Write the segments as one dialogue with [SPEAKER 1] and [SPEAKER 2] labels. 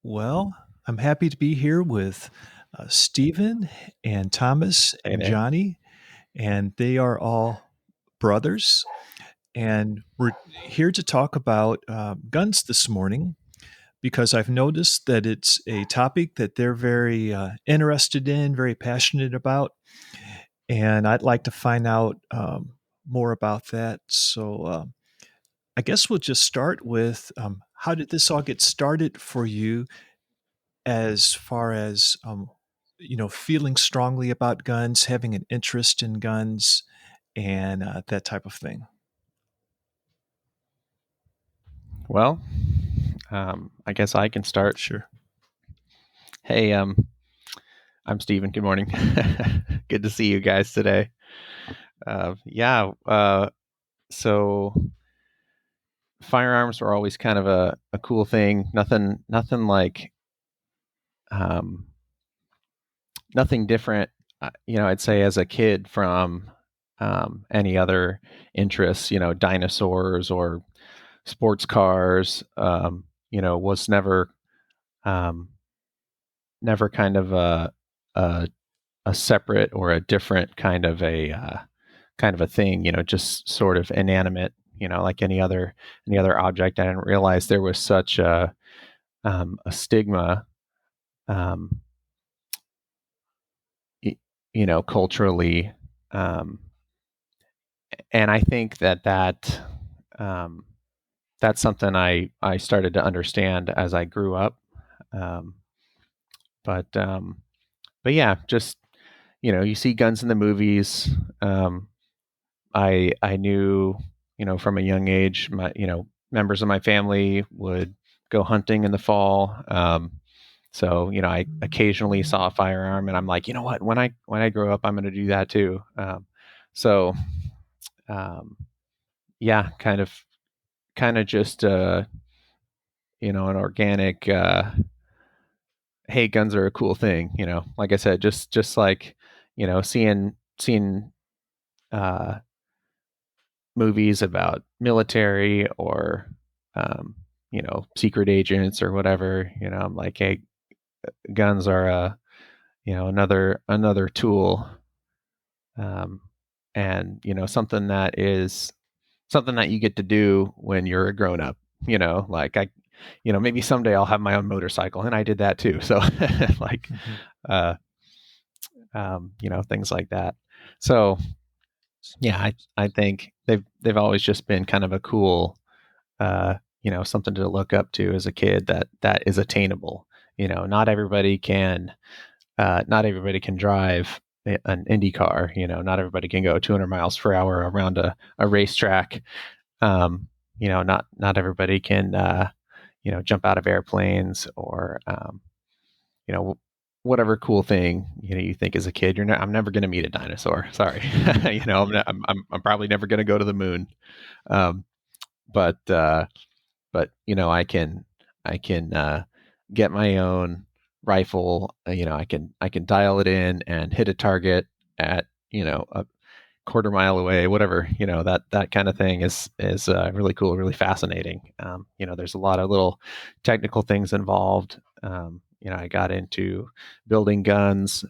[SPEAKER 1] Well, I'm happy to be here with Stephen and Thomas
[SPEAKER 2] Hey
[SPEAKER 1] and
[SPEAKER 2] there.
[SPEAKER 1] Johnny, and they are all brothers. And we're here to talk about guns this morning because I've noticed that it's a topic that they're very interested in, very passionate about, and I'd like to find out more about that. So I guess we'll just start with how did this all get started for you as far as feeling strongly about guns, having an interest in guns, and that type of thing.
[SPEAKER 2] Well, I guess I can start.
[SPEAKER 1] Sure.
[SPEAKER 2] Hey, I'm Steven. Good morning. Good to see you guys today. Yeah. So firearms were always kind of a cool thing. Nothing like, um, nothing different. I'd say as a kid from any other interests. Dinosaurs or sports cars. Was um, never kind of a a separate or a different kind of a thing, just sort of inanimate, like any other object. I didn't realize there was such a stigma, um, y- culturally, um, and I think um, that's something I started to understand as I grew up. Um, but but yeah, just you see guns in the movies. Um, I knew, from a young age, members of my family would go hunting in the fall. So I occasionally saw a firearm, and I'm like, you know what? When I grow up, I'm going to do that too. So um, yeah, kind of just an organic. Hey, guns are a cool thing. Like I said, just like seeing uh, movies about military or secret agents or whatever. I'm like, hey, guns are another tool, um, and something that you get to do when you're a grown up. Like maybe someday I'll have my own motorcycle, and I did that too. So like,
[SPEAKER 1] Hmm.
[SPEAKER 2] uh, things like that. So yeah, I think they've always just been kind of a cool, something to look up to as a kid that is attainable. Not everybody can drive an Indy car. Not everybody can go 200 miles per hour around a racetrack. Not everybody can, jump out of airplanes or, you know, whatever cool thing you think as a kid. I'm never going to meet a dinosaur. Sorry, I'm probably never going to go to the moon. Um, but I can get my own rifle. I can dial it in and hit a target at a quarter mile away, whatever. That kind of thing is really cool, really fascinating. There's a lot of little technical things involved. I got into building guns,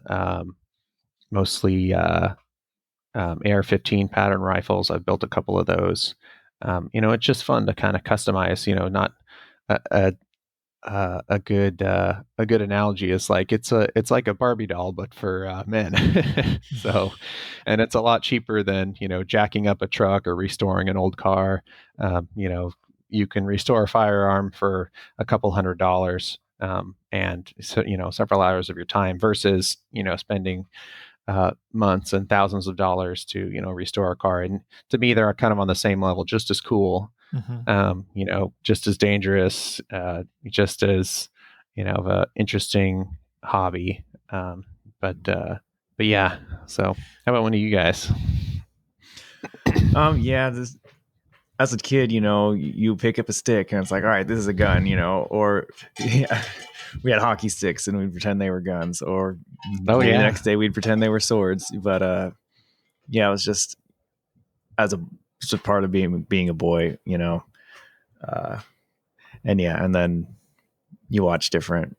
[SPEAKER 2] mostly AR-15 pattern rifles. I've built a couple of those. It's just fun to kind of customize. Not a, a a good analogy is like it's like a Barbie doll but for men. So, and it's a lot cheaper than jacking up a truck or restoring an old car. You can restore a firearm for a couple $100. And so several hours of your time versus spending months and thousands of dollars to restore a car. And to me, they're kind of on the same level, just as cool,
[SPEAKER 1] Hmm.
[SPEAKER 2] just as dangerous, just as of a interesting hobby. But yeah. So how about one of you guys?
[SPEAKER 3] Yeah, as a kid, you pick up a stick and it's like, all right, this is a gun, or yeah, we had hockey sticks and we'd pretend they were guns, or
[SPEAKER 2] Oh
[SPEAKER 3] maybe the
[SPEAKER 2] yeah.
[SPEAKER 3] next day we'd pretend they were swords. But yeah, it was as a just a part of being a boy, uh, and yeah, and then you watch different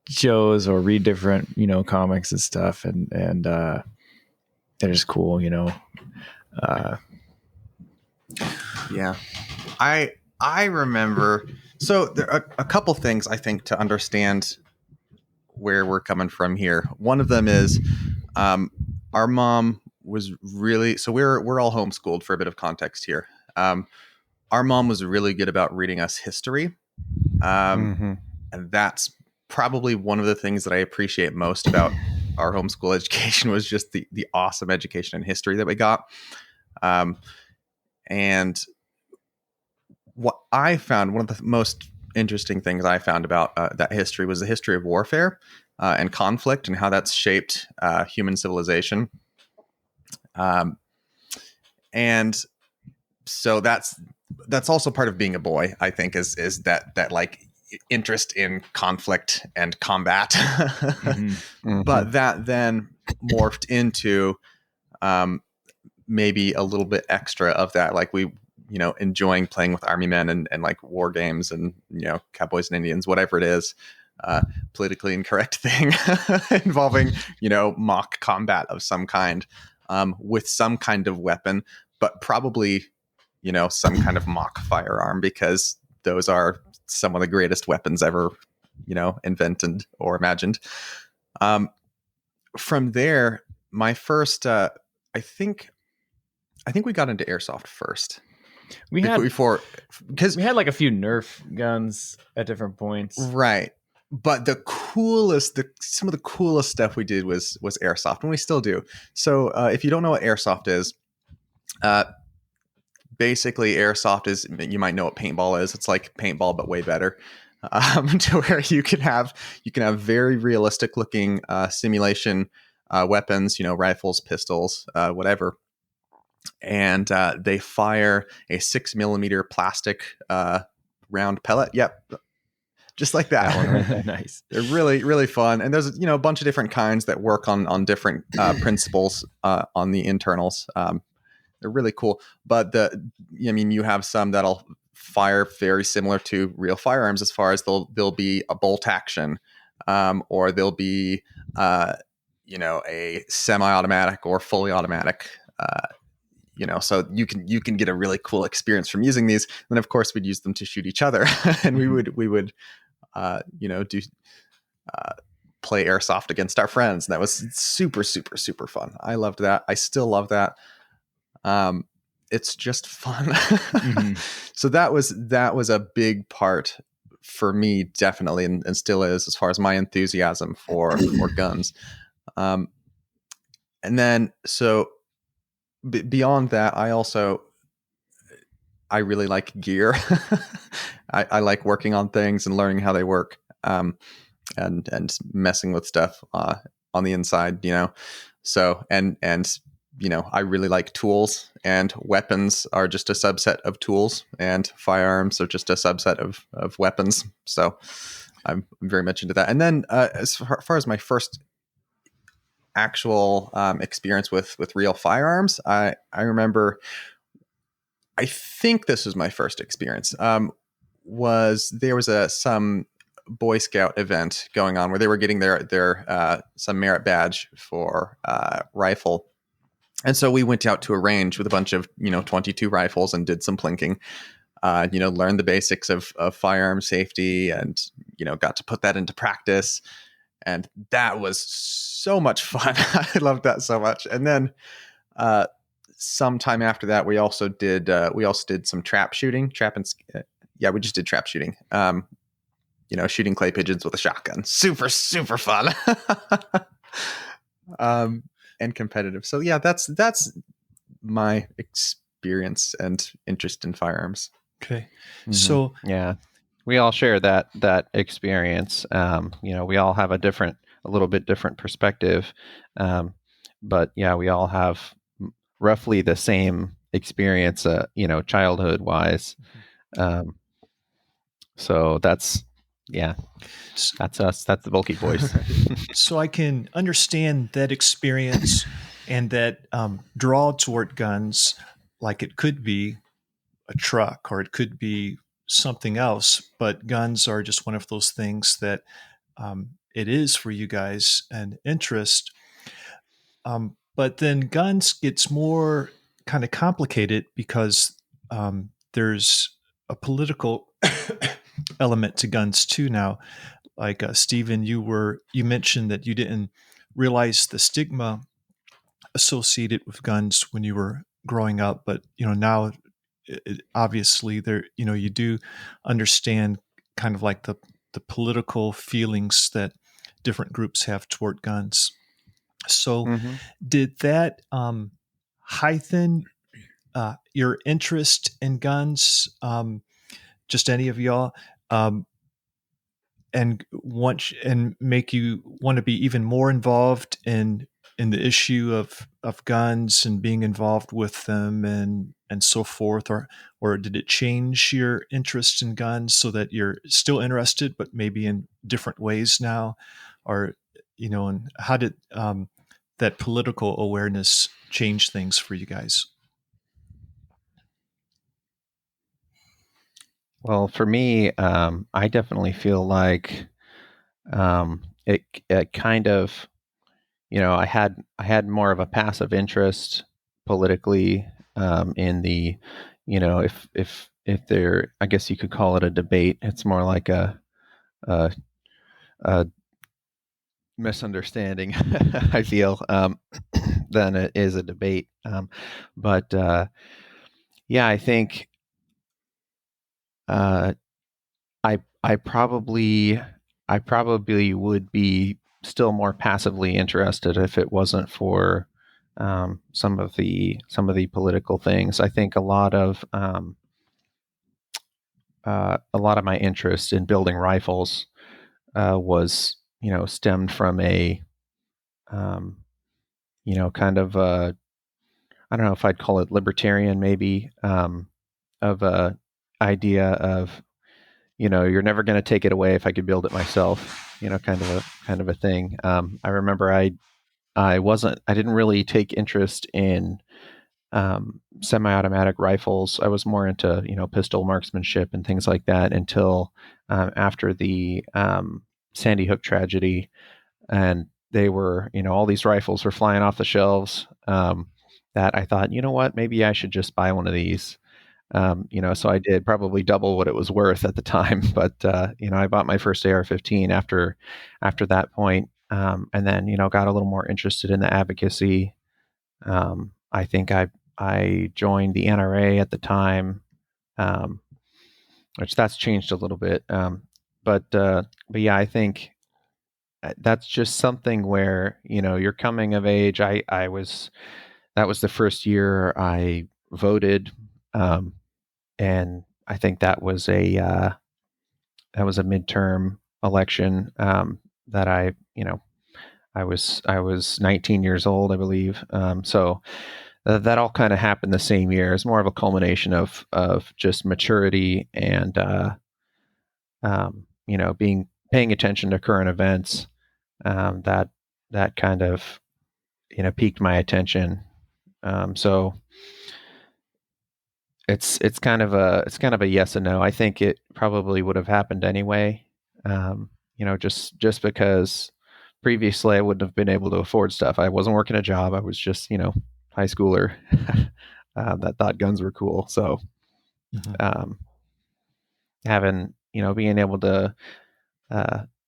[SPEAKER 3] shows or read different, comics and stuff. And they're just cool,
[SPEAKER 4] Yeah. I remember, so there are a couple things I think to understand where we're coming from here. One of them is our mom was really, so we're all homeschooled for a bit of context here. Our mom was really good about reading us history. And that's probably one of the things that I appreciate most about our homeschool education was just the awesome education in history that we got. And what I found, one of the most interesting things I found about that history was the history of warfare and conflict and how that's shaped human civilization. And so that's also part of being a boy, I think, is that like interest in conflict and combat. But that then morphed into maybe a little bit extra of that, like we enjoying playing with army men and like war games and cowboys and Indians, whatever it is, politically incorrect thing involving mock combat of some kind, with some kind of weapon, but probably some kind of mock firearm, because those are some of the greatest weapons ever invented or imagined. From there, my first I think we got into airsoft first.
[SPEAKER 3] We had like a few Nerf guns at different points,
[SPEAKER 4] right? But some of the coolest stuff we did was airsoft, and we still do. So if you don't know what airsoft is, basically airsoft is, you might know what paintball is. It's like paintball but way better, to where you can have very realistic looking simulation weapons, rifles, pistols, whatever. And they fire a 6mm plastic round pellet. Yep. Just like that.
[SPEAKER 3] Nice.
[SPEAKER 4] They're really, really fun. And there's, a bunch of different kinds that work on different principles on the internals. They're really cool. But you have some that'll fire very similar to real firearms, as far as there'll be a bolt action, or there'll be, a semi-automatic or fully automatic, so you can get a really cool experience from using these. And of course we'd use them to shoot each other and we would do play airsoft against our friends. And that was super, super, super fun. I loved that. I still love that. It's just fun. So that was a big part for me, definitely. And still is, as far as my enthusiasm for guns. And then, so beyond that, I really like gear. I like working on things and learning how they work, and messing with stuff on the inside, So and I really like tools, and weapons are just a subset of tools, and firearms are just a subset of weapons. So I'm very much into that. And then as far as my first actual experience with real firearms, I remember, I think this was my first experience, was there was some Boy Scout event going on where they were getting their some merit badge for rifle. And so we went out to a range with a bunch of 22 rifles and did some plinking, learned the basics of firearm safety, and got to put that into practice. And that was so much fun. I loved that so much. And then sometime after that, we also did some trap shooting. We just did trap shooting. Shooting clay pigeons with a shotgun. Super, super fun. And competitive. So yeah, that's my experience and interest in firearms.
[SPEAKER 1] Okay. So
[SPEAKER 2] yeah, we all share that experience. We all have a little bit different perspective, but yeah, we all have roughly the same experience, childhood wise. So that's us. That's the Boelhke boys.
[SPEAKER 1] So I can understand that experience and that draw toward guns, like it could be a truck or it could be something else, but guns are just one of those things that it is for you guys an interest. But then guns gets more kind of complicated because there's a political element to guns too now. Like Stephen, you mentioned that you didn't realize the stigma associated with guns when you were growing up, but now obviously there you do understand kind of like the political feelings that different groups have toward guns. So
[SPEAKER 2] Mm-hmm.
[SPEAKER 1] did that heighten your interest in guns? Just any of y'all, um, and make you want to be even more involved in the issue of guns and being involved with them and so forth, or did it change your interest in guns so that you're still interested but maybe in different ways now, or and how did that political awareness change things for you guys?
[SPEAKER 2] Well, for me, I definitely feel like it kind of, I had more of a passive interest politically, in the, if there, I guess you could call it a debate. It's more like a, a misunderstanding, I feel, than it is a debate. But yeah, I think uh, I probably would be still more passively interested if it wasn't for some of the political things. I think a lot of my interest in building rifles was stemmed from a um, kind of a, I don't know if I'd call it libertarian, maybe, of a idea of, you're never going to take it away if I could build it myself, kind of a thing. I remember I didn't really take interest in semi-automatic rifles. I was more into pistol marksmanship and things like that until after the Sandy Hook tragedy, and they were, all these rifles were flying off the shelves. That I thought, what, maybe I should just buy one of these. So I did probably double what it was worth at the time, but I bought my first AR-15 after that point, and then got a little more interested in the advocacy. I think I joined the NRA at the time, um, which that's changed a little bit, but yeah, I think that's just something where you're coming of age. I was That was the first year I voted. Um, and I think that was a midterm election, that I was 19 years old, I believe. So that all kind of happened the same year. It's more of a culmination of just maturity and being paying attention to current events, that kind of piqued my attention. So it's kind of a yes and no. I think it probably would have happened anyway. Just because previously I wouldn't have been able to afford stuff. I wasn't working a job. I was just high schooler that thought guns were cool. So
[SPEAKER 1] Mhm.
[SPEAKER 2] um, having being able to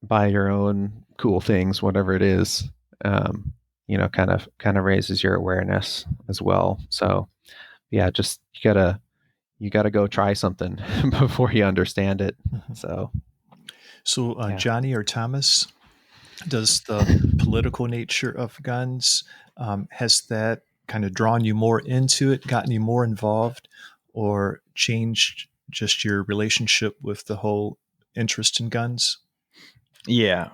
[SPEAKER 2] buy your own cool things, whatever it is, kind of raises your awareness as well. So yeah, just you gotta go try something before you understand it.
[SPEAKER 1] Mhm.
[SPEAKER 2] So
[SPEAKER 1] So,
[SPEAKER 2] yeah.
[SPEAKER 1] Jonny or Thomas, does the political nature of guns, has that kind of drawn you more into it, gotten you more involved, or changed just your relationship with the whole interest in guns?
[SPEAKER 3] Yeah.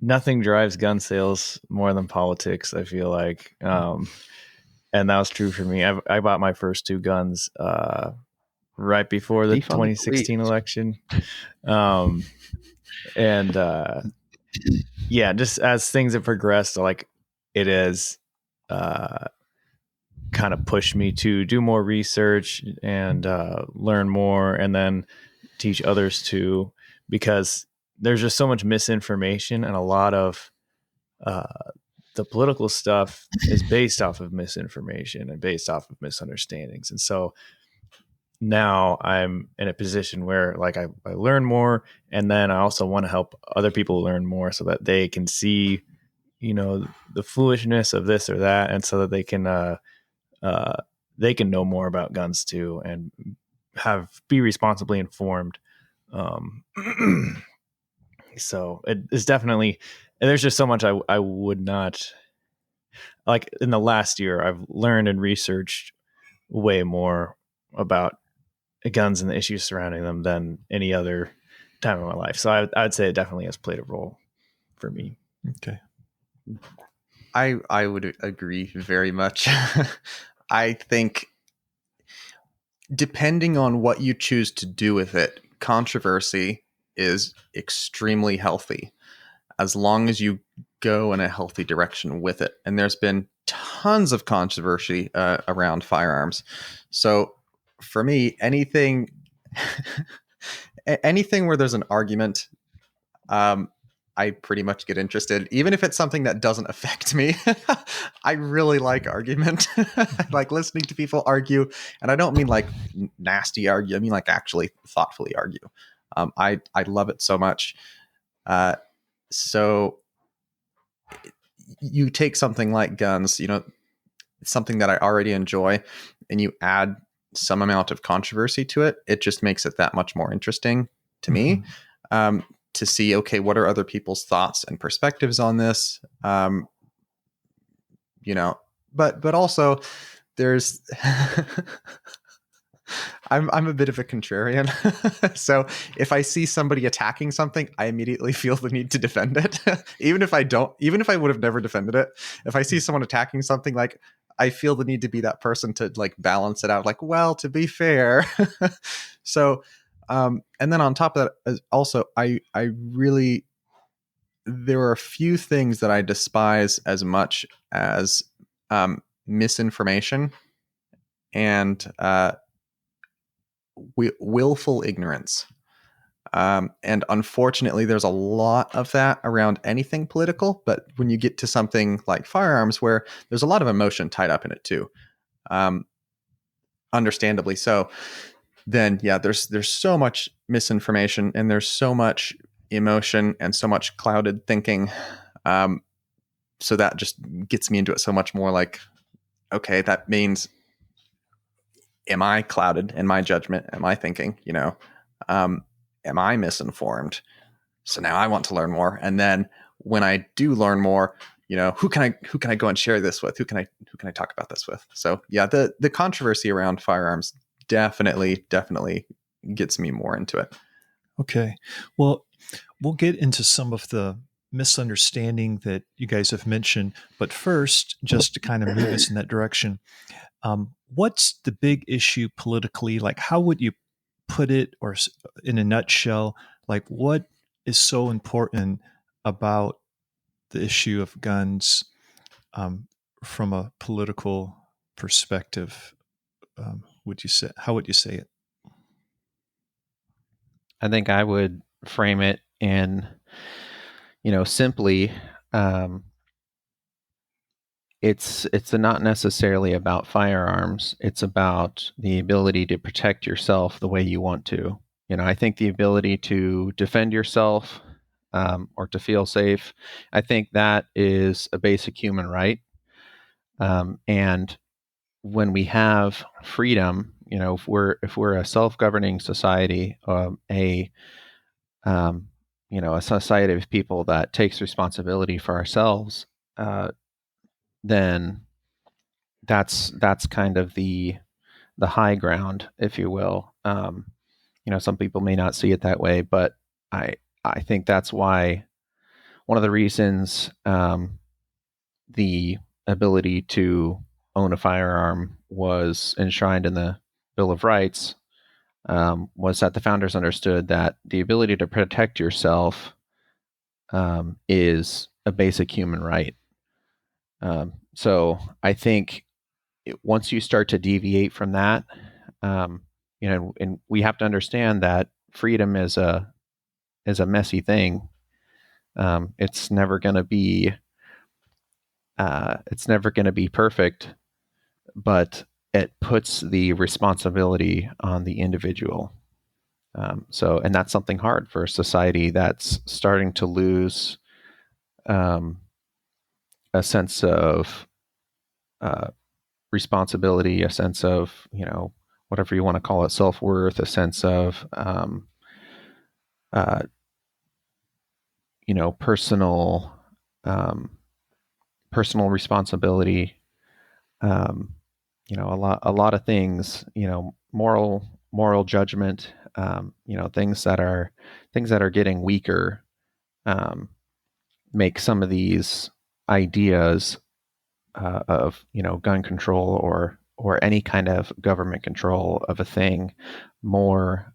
[SPEAKER 3] Nothing drives gun sales more than politics, I feel like. And that was true for me. I bought my first two guns right before the
[SPEAKER 2] Defund the
[SPEAKER 3] 2016
[SPEAKER 2] police.
[SPEAKER 3] election. Um, and yeah, just as things have progressed, like it is, uh, kind of pushed me to do more research and learn more, and then teach others too, because there's just so much misinformation, and a lot of the political stuff is based off of misinformation and based off of misunderstandings. And so now I'm in a position where like I learn more, and then I also want to help other people learn more so that they can see, the foolishness of this or that, and so that they can know more about guns too, and be responsibly informed. Um, so it's definitely, there's just so much I would not like. In the last year, I've learned and researched way more about guns and the issues surrounding them than any other time in my life. So I'd say it definitely has played a role for me.
[SPEAKER 1] Okay.
[SPEAKER 4] I would agree very much. I think depending on what you choose to do with it, controversy is extremely healthy as long as you go in a healthy direction with it. And there's been tons of controversy around firearms. So for me, anything where there's an argument, I pretty much get interested, even if it's something that doesn't affect me. I really like argument. I like listening to people argue, and I don't mean like nasty argue. I mean like actually thoughtfully argue. I love it so much. So you take something like guns, something that I already enjoy, and you add some amount of controversy to it. It just makes it that much more interesting to me. To see, okay, what are other people's thoughts and perspectives on this? But also there's, I'm a bit of a contrarian. So if I see somebody attacking something, I immediately feel the need to defend it. even if I would have never defended it, if I see someone attacking something, like I feel the need to be that person to like balance it out. Like, well, to be fair. So, and then on top of that, also, I really, there are a few things that I despise as much as misinformation and willful ignorance. And unfortunately, there's a lot of that around anything political. But when you get to something like firearms, where there's a lot of emotion tied up in it too, understandably so, then yeah, there's so much misinformation, and there's so much emotion and so much clouded thinking. So that just gets me into it so much more. Like, okay, that means, am I clouded in my judgment? Am I thinking, am I misinformed? So now I want to learn more. And then when I do learn more, who can I go and share this with? Who can I talk about this with? So yeah, the controversy around firearms definitely gets me more into it.
[SPEAKER 1] Okay. Well, we'll get into some of the misunderstanding that you guys have mentioned, but first, just to kind of move us in that direction, what's the big issue politically? Like, how would you put it, or in a nutshell, like what is so important about the issue of guns from a political perspective? Would you say? How would you say it?
[SPEAKER 2] I think I would frame it in, simply, it's not necessarily about firearms. It's about the ability to protect yourself the way you want to. I think the ability to defend yourself, or to feel safe, I think that is a basic human right. And when we have freedom, if we're a self-governing society, a society of people that takes responsibility for ourselves, then that's kind of the high ground, if you will. Some people may not see it that way, but I think that's why one of the reasons the ability to own a firearm was enshrined in the Bill of Rights, was that the founders understood that the ability to protect yourself is a basic human right. So I think once you start to deviate from that, and we have to understand that freedom is a messy thing. It's never going to be perfect, but it puts the responsibility on the individual. And that's something hard for a society that's starting to lose a sense of responsibility, a sense of, whatever you want to call it, self-worth, a sense of, personal, personal responsibility. A lot of things, moral judgment, things that are getting weaker, make some of these ideas of gun control or any kind of government control of a thing more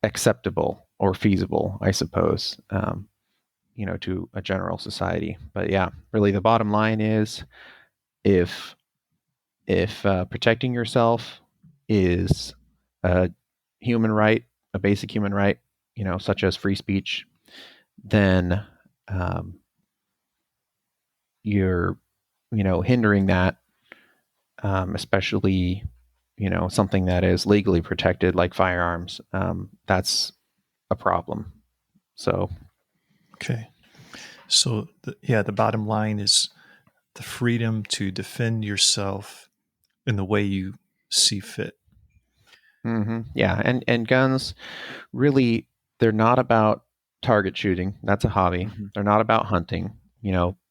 [SPEAKER 2] acceptable or feasible, I suppose, to a general society. But yeah, really, the bottom line is, if protecting yourself is a human right, a basic human right, such as free speech, then you're hindering that, especially something that is legally protected like firearms. That's a problem. So
[SPEAKER 1] Okay. So, the bottom line is the freedom to defend yourself in the way you see fit.
[SPEAKER 2] yeah, and guns, really, they're not about target shooting. That's a hobby. They're not about hunting.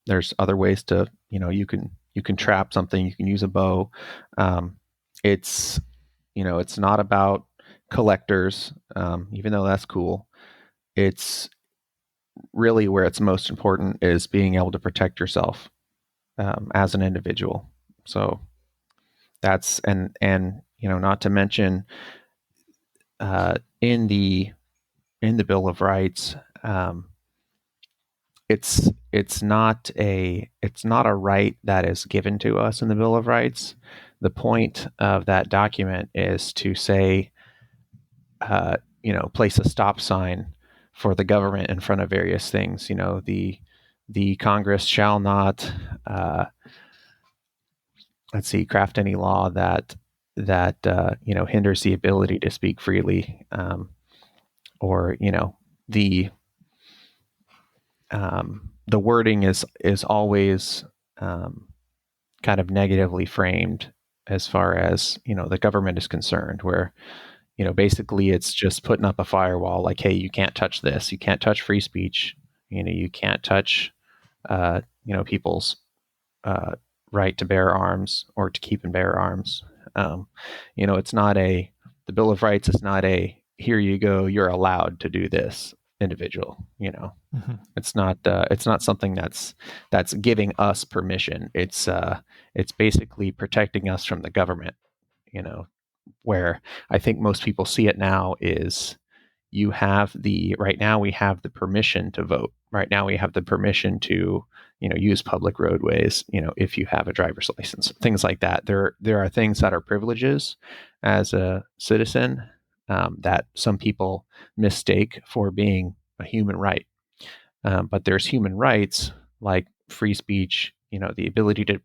[SPEAKER 2] There's other ways to, you can trap something. You can use a bow. It's it's not about collectors, even though that's cool. It's really, where it's most important is being able to protect yourself as an individual. So that's, and not to mention, in the Bill of Rights, it's not a right that is given to us in the Bill of Rights. The point of that document is to say, place a stop sign for the government in front of various things. The Congress shall not, craft any law that hinders the ability to speak freely, or the the wording is always kind of negatively framed as far as the government is concerned, where basically it's just putting up a firewall, like, hey, you can't touch this, you can't touch free speech, you can't touch people's right to bear arms or to keep and bear arms. It's not the Bill of Rights is not here you go, you're allowed to do this, individual. It's not something that's giving us permission. It's basically protecting us from the government. Where I think most people see it now is, right now we have the permission to vote. Right now we have the permission to use public roadways, if you have a driver's license, things like that. There are things that are privileges as a citizen, that some people mistake for being a human right. But there's human rights like free speech, the ability to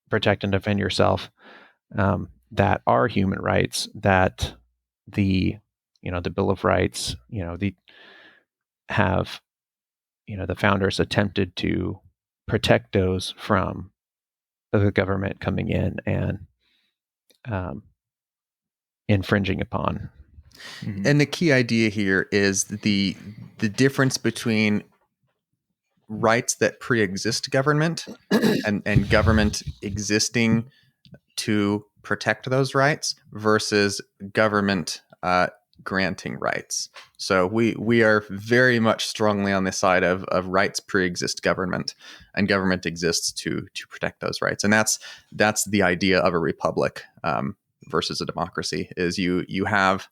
[SPEAKER 2] protect and defend yourself, that are human rights, that the Bill of Rights, have the founders attempted to protect those from the government coming in and infringing upon.
[SPEAKER 4] And the key idea here is the difference between rights that pre-exist government and government existing to protect those rights versus government granting rights. So we are very much strongly on the side of rights pre-exist government, and government exists to protect those rights. And that's the idea of a republic versus a democracy, is you have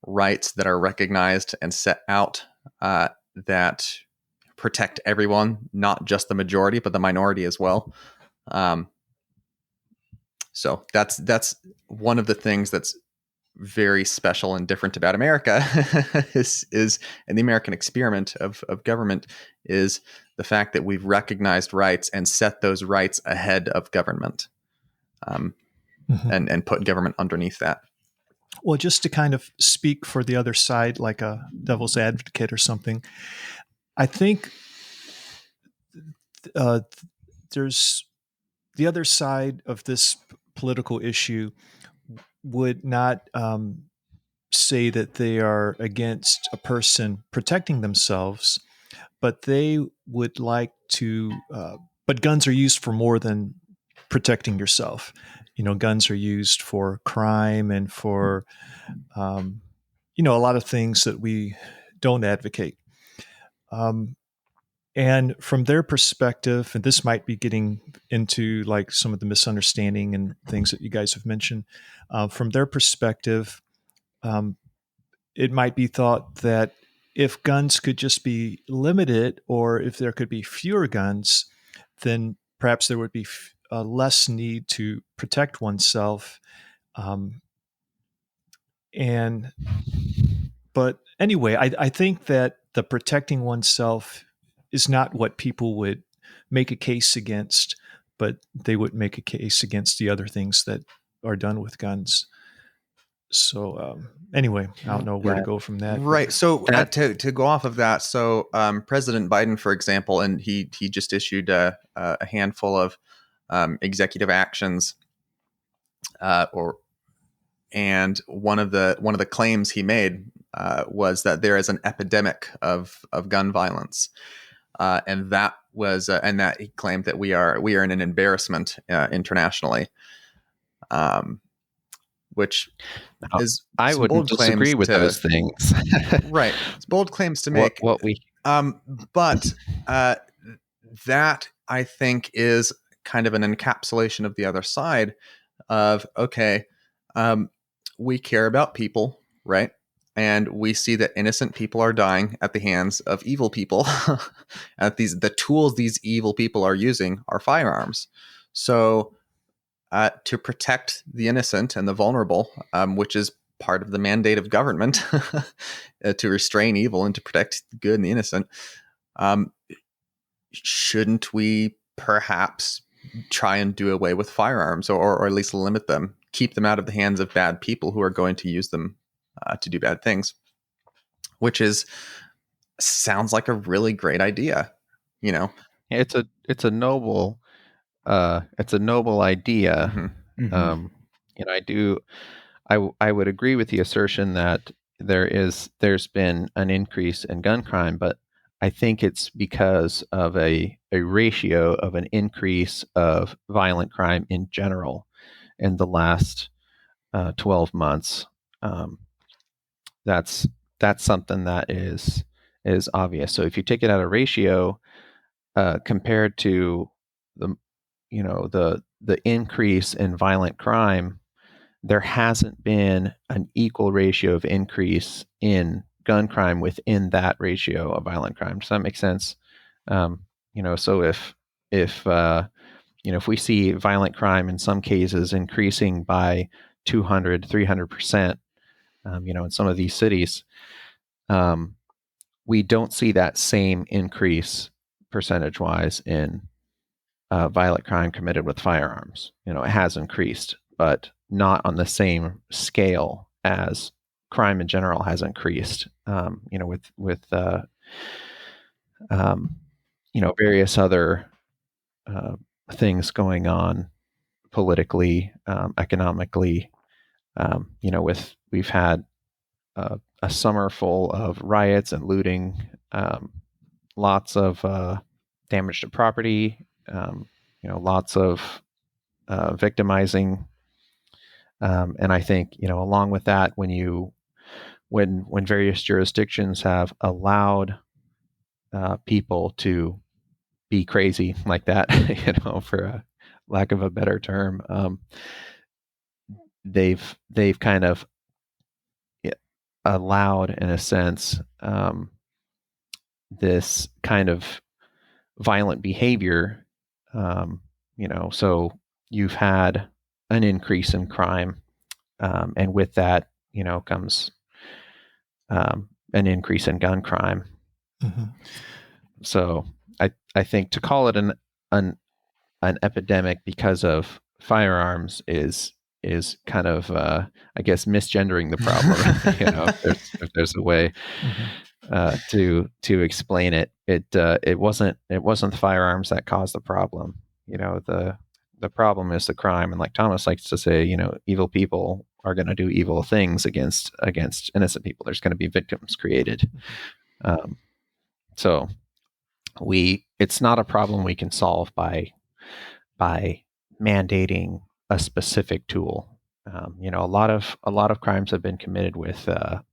[SPEAKER 4] rights that are recognized and set out that protect everyone, not just the majority, but the minority as well. So that's one of the things that's very special and different about America is and the American experiment of government is the fact that we've recognized rights and set those rights ahead of government, and put government underneath that.
[SPEAKER 1] Well, just to kind of speak for the other side, like a devil's advocate or something, I think uh, there's the other side of this political issue would not say that they are against a person protecting themselves, but they would like to. But guns are used for more than protecting yourself. Guns are used for crime and for a lot of things that we don't advocate. And from their perspective, and this might be getting into like some of the misunderstanding and things that you guys have mentioned, from their perspective, um, it might be thought that if guns could just be limited or if there could be fewer guns, then perhaps there would be less need to protect oneself. Um, and But anyway, I think that the protecting oneself is not what people would make a case against, but they would make a case against the other things that are done with guns. So anyway, I don't know where to go from that.
[SPEAKER 4] Right. So
[SPEAKER 2] That-
[SPEAKER 4] to go off of that, so President Biden, for example, and he just issued a handful of executive actions, and one of the claims he made was that there is an epidemic of gun violence, and that he claimed that we are an embarrassment internationally, which is
[SPEAKER 2] I
[SPEAKER 4] some
[SPEAKER 2] wouldn't
[SPEAKER 4] bold
[SPEAKER 2] disagree
[SPEAKER 4] claims
[SPEAKER 2] with
[SPEAKER 4] to,
[SPEAKER 2] those things.
[SPEAKER 4] right. It's bold claims to make.
[SPEAKER 2] What we
[SPEAKER 4] But that I think is kind of an encapsulation of the other side of, okay, we care about people, right? And we see that innocent people are dying at the hands of evil people. The tools these evil people are using are firearms. So to protect the innocent and the vulnerable, which is part of the mandate of government, to restrain evil and to protect the good and the innocent, shouldn't we perhaps try and do away with firearms, or at least limit them, keep them out of the hands of bad people who are going to use them to do bad things? Which sounds like a really great idea,
[SPEAKER 2] it's a noble idea.
[SPEAKER 4] Mm-hmm.
[SPEAKER 2] I would agree with the assertion that there's been an increase in gun crime, but I think it's because of a ratio of an increase of violent crime in general in the last 12 months. That's something that is obvious. So if you take it out of ratio, compared to the the increase in violent crime, there hasn't been an equal ratio of increase in gun crime within that ratio of violent crime. Does that make sense? So if we see violent crime in some cases increasing by 200, 300%, in some of these cities, we don't see that same increase percentage-wise in violent crime committed with firearms. It has increased, but not on the same scale as crime in general has increased. With various other things going on politically, economically. We've had a summer full of riots and looting, lots of damage to property, lots of victimizing, and I think along with that, when various jurisdictions have allowed people to be crazy like that, for a lack of a better term, they've kind of allowed, in a sense, this kind of violent behavior. So you've had an increase in crime, and with that, comes an increase in gun crime.
[SPEAKER 1] Mm-hmm.
[SPEAKER 2] So I think to call it an epidemic because of firearms is kind of I guess misgendering the problem. If there's a way to explain it. It wasn't the firearms that caused the problem. The problem is the crime, and like Thomas likes to say, evil people are going to do evil things against innocent people. There's going to be victims created. So it's not a problem we can solve by mandating a specific tool. A lot of crimes have been committed with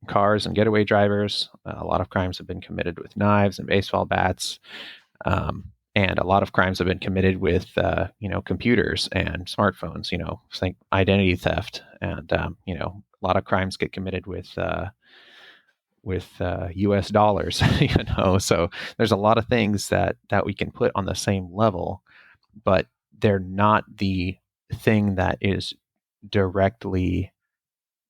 [SPEAKER 2] cars and getaway drivers. A lot of crimes have been committed with knives and baseball bats, and a lot of crimes have been committed with computers and smartphones. Think identity theft, and a lot of crimes get committed with U.S. dollars. So there's a lot of things that we can put on the same level, but they're not the thing that is directly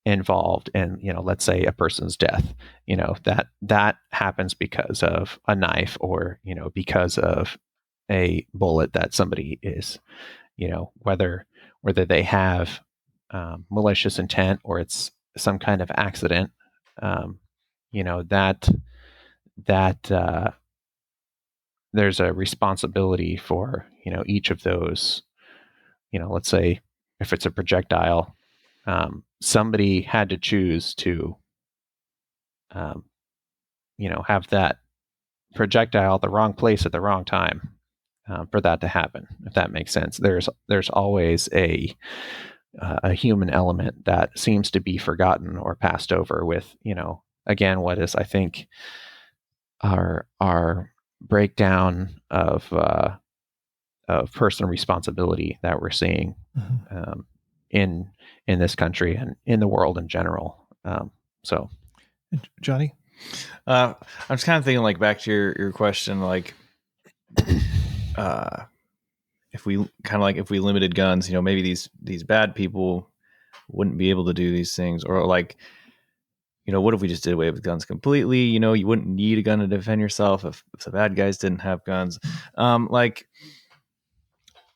[SPEAKER 2] involved in, let's say a person's death. That happens because of a knife, or because of a bullet that somebody is, whether they have malicious intent or it's some kind of accident. That there's a responsibility for each of those. Let's say if it's a projectile, somebody had to choose to have that projectile at the wrong place at the wrong time for that to happen. If that makes sense, there's always a human element that seems to be forgotten or passed over with again, what is, I think, our breakdown of personal responsibility that we're seeing in this country and in the world in general. So,
[SPEAKER 1] Jonny,
[SPEAKER 3] I'm just kind of thinking, like, back to your question, like, if we limited guns, maybe these bad people wouldn't be able to do these things, or like, what if we just did away with guns completely? You wouldn't need a gun to defend yourself if the bad guys didn't have guns. Like,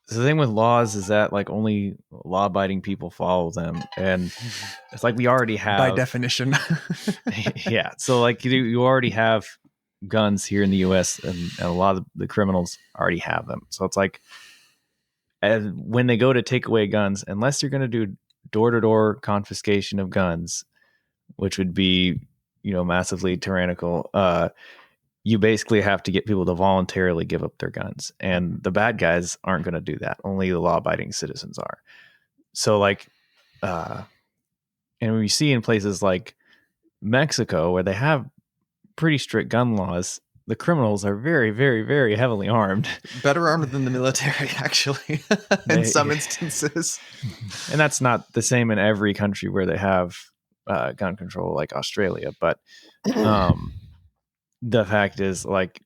[SPEAKER 3] the thing with laws is that, like, only law-abiding people follow them, and it's like we already have,
[SPEAKER 4] by definition.
[SPEAKER 3] yeah. So, like, you already have guns here in the U.S., and a lot of the criminals already have them. So it's like, when they go to take away guns, unless you're going to do door-to-door confiscation of guns, which would be, massively tyrannical, you basically have to get people to voluntarily give up their guns. And the bad guys aren't going to do that. Only the law-abiding citizens are. So, like, and we see in places like Mexico, where they have pretty strict gun laws, the criminals are very, very, very heavily armed.
[SPEAKER 4] Better armed than the military, actually, in some instances.
[SPEAKER 3] And that's not the same in every country where they have gun control, like Australia. But the fact is, like,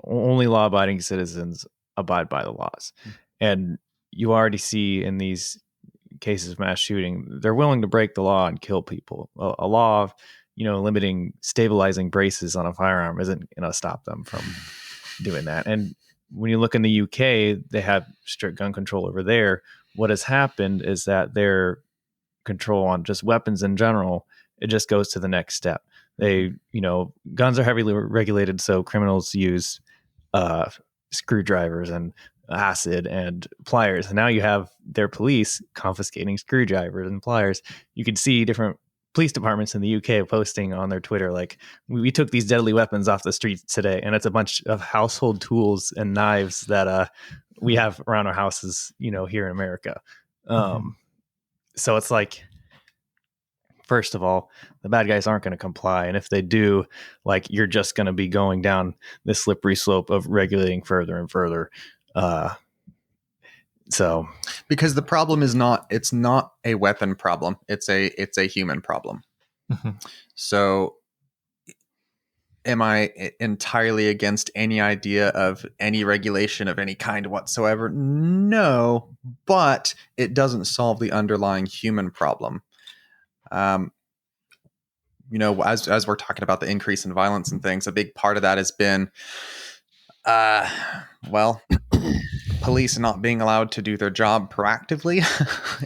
[SPEAKER 3] only law-abiding citizens abide by the laws. And you already see in these cases of mass shooting, they're willing to break the law and kill people. A law of, limiting stabilizing braces on a firearm isn't going to stop them from doing that. And when you look in the UK, they have strict gun control over there. What has happened is that their control on just weapons in general, it just goes to the next step. They, guns are heavily regulated, so criminals use screwdrivers and acid and pliers. And now you have their police confiscating screwdrivers and pliers. You can see different police departments in the UK posting on their Twitter, like, we took these deadly weapons off the streets today, and it's a bunch of household tools and knives that we have around our houses, here in America. So it's like, first of all, the bad guys aren't going to comply. And if they do, like, you're just going to be going down this slippery slope of regulating further and further. So,
[SPEAKER 4] because the problem is it's not a weapon problem. It's a human problem. So am I entirely against any idea of any regulation of any kind whatsoever? No, but it doesn't solve the underlying human problem. As we're talking about the increase in violence and things, a big part of that has been, well, police not being allowed to do their job proactively,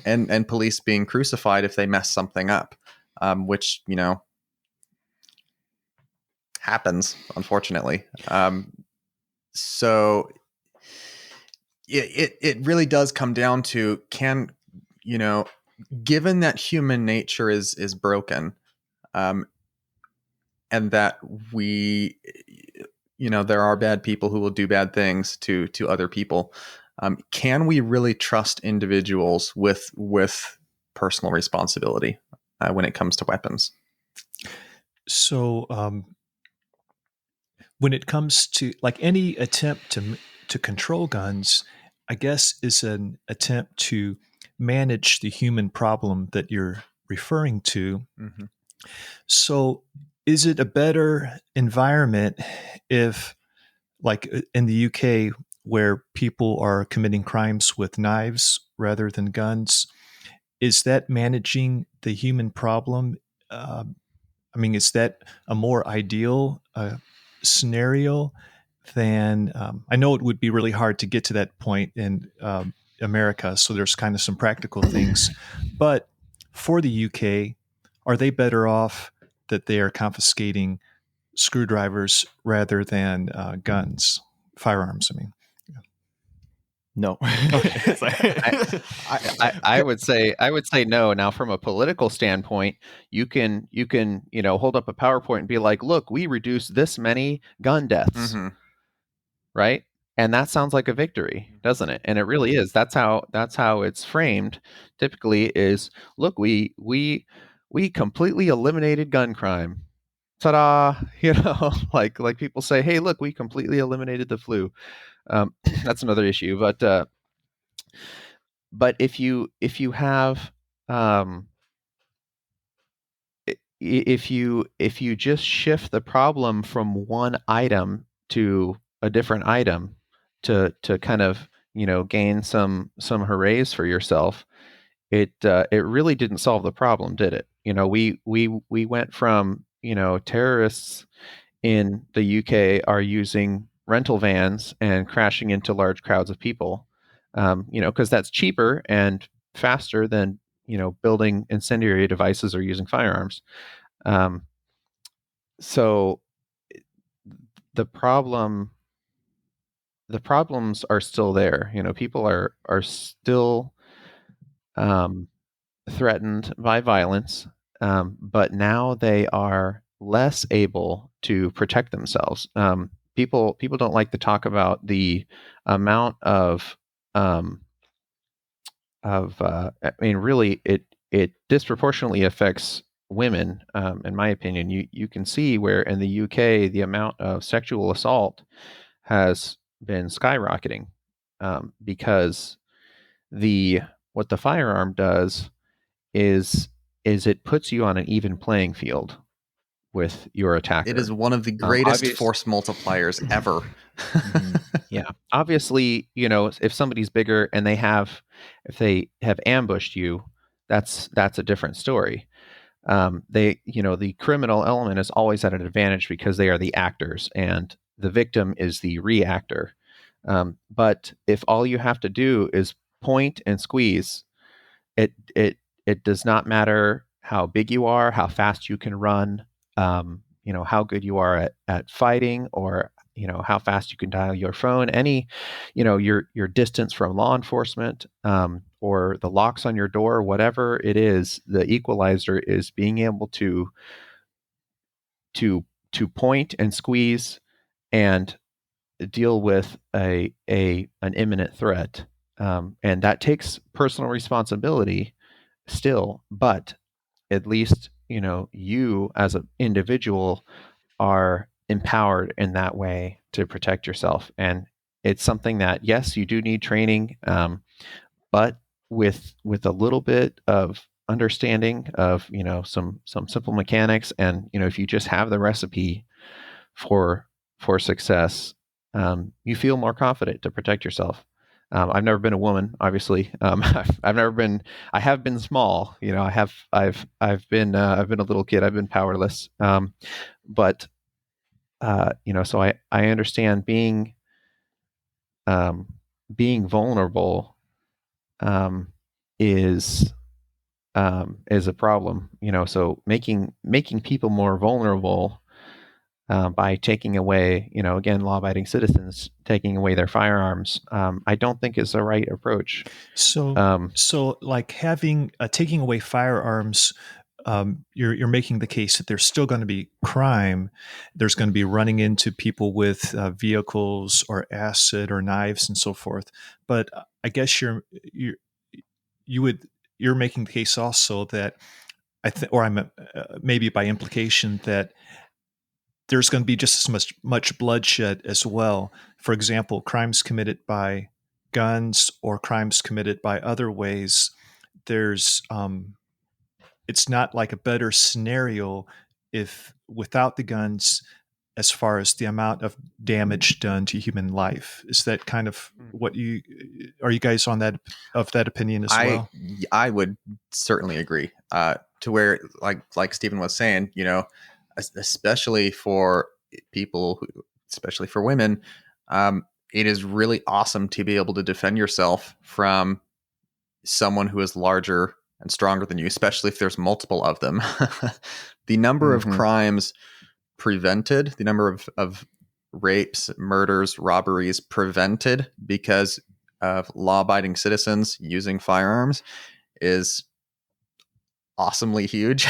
[SPEAKER 4] and police being crucified if they mess something up, which happens, unfortunately. So it really does come down to, given that human nature is broken, and that there are bad people who will do bad things to other people, can we really trust individuals with personal responsibility when it comes to weapons?
[SPEAKER 1] So, when it comes to like any attempt to control guns, I guess is an attempt to manage the human problem that you're referring to.
[SPEAKER 4] Mm-hmm.
[SPEAKER 1] So, is it a better environment if, like in the UK, where people are committing crimes with knives rather than guns, is that managing the human problem? Is that a more ideal scenario than? I know it would be really hard to get to that point in America, so there's kind of some practical things. But for the UK, are they better off that they are confiscating screwdrivers rather than guns, firearms?
[SPEAKER 3] No.
[SPEAKER 2] I would say no. Now, from a political standpoint, you can hold up a PowerPoint and be like, look, we reduced this many gun deaths,
[SPEAKER 4] Mm-hmm.
[SPEAKER 2] right? And that sounds like a victory, doesn't it? And it really is. That's how it's framed. Typically, is look, we completely eliminated gun crime. Ta-da! Like people say, hey, look, we completely eliminated the flu. That's another issue, but if you have if you just shift the problem from one item to a different item to kind of gain some hoorays for yourself, it really didn't solve the problem, did it? We went from terrorists in the UK are using rental vans and crashing into large crowds of people, because that's cheaper and faster than building incendiary devices or using firearms. So the problems are still there. People are still threatened by violence, but now they are less able to protect themselves. People don't like to talk about the amount of really it disproportionately affects women. In my opinion, you can see where in the UK the amount of sexual assault has been skyrocketing, because what the firearm does is it puts you on an even playing field with your attacker.
[SPEAKER 4] It is one of the greatest force multipliers ever.
[SPEAKER 2] Yeah. Obviously, if somebody's bigger and if they have ambushed you, that's a different story. The criminal element is always at an advantage because they are the actors and the victim is the reactor. But if all you have to do is point and squeeze, it does not matter how big you are, how fast you can run, how good you are at fighting, or how fast you can dial your phone, any your distance from law enforcement, or the locks on your door, whatever it is. The equalizer is being able to point and squeeze and deal with an imminent threat, and that takes personal responsibility still, but at least you as an individual are empowered in that way to protect yourself. And it's something that, yes, you do need training, but with a little bit of understanding of some simple mechanics, and if you just have the recipe for success, you feel more confident to protect yourself. I've never been a woman, obviously. I've never been. I have been small. I've been a little kid. I've been powerless. But so I understand being vulnerable is is a problem. So making people more vulnerable by taking away, again, law-abiding citizens taking away their firearms, I don't think is the right approach.
[SPEAKER 1] So like taking away firearms, you're making the case that there's still going to be crime. There's going to be running into people with vehicles or acid or knives and so forth. But I guess you're making the case also that or I'm maybe by implication that there's going to be just as much bloodshed as well. For example, crimes committed by guns or crimes committed by other ways. There's it's not like a better scenario if without the guns, as far as the amount of damage done to human life. Is that kind of what you guys on that opinion as well?
[SPEAKER 4] I would certainly agree. To where like Stephen was saying, especially for people especially for women, it is really awesome to be able to defend yourself from someone who is larger and stronger than you, especially if there's multiple of them. The number of crimes prevented, the number of rapes, murders, robberies prevented because of law-abiding citizens using firearms is awesomely huge.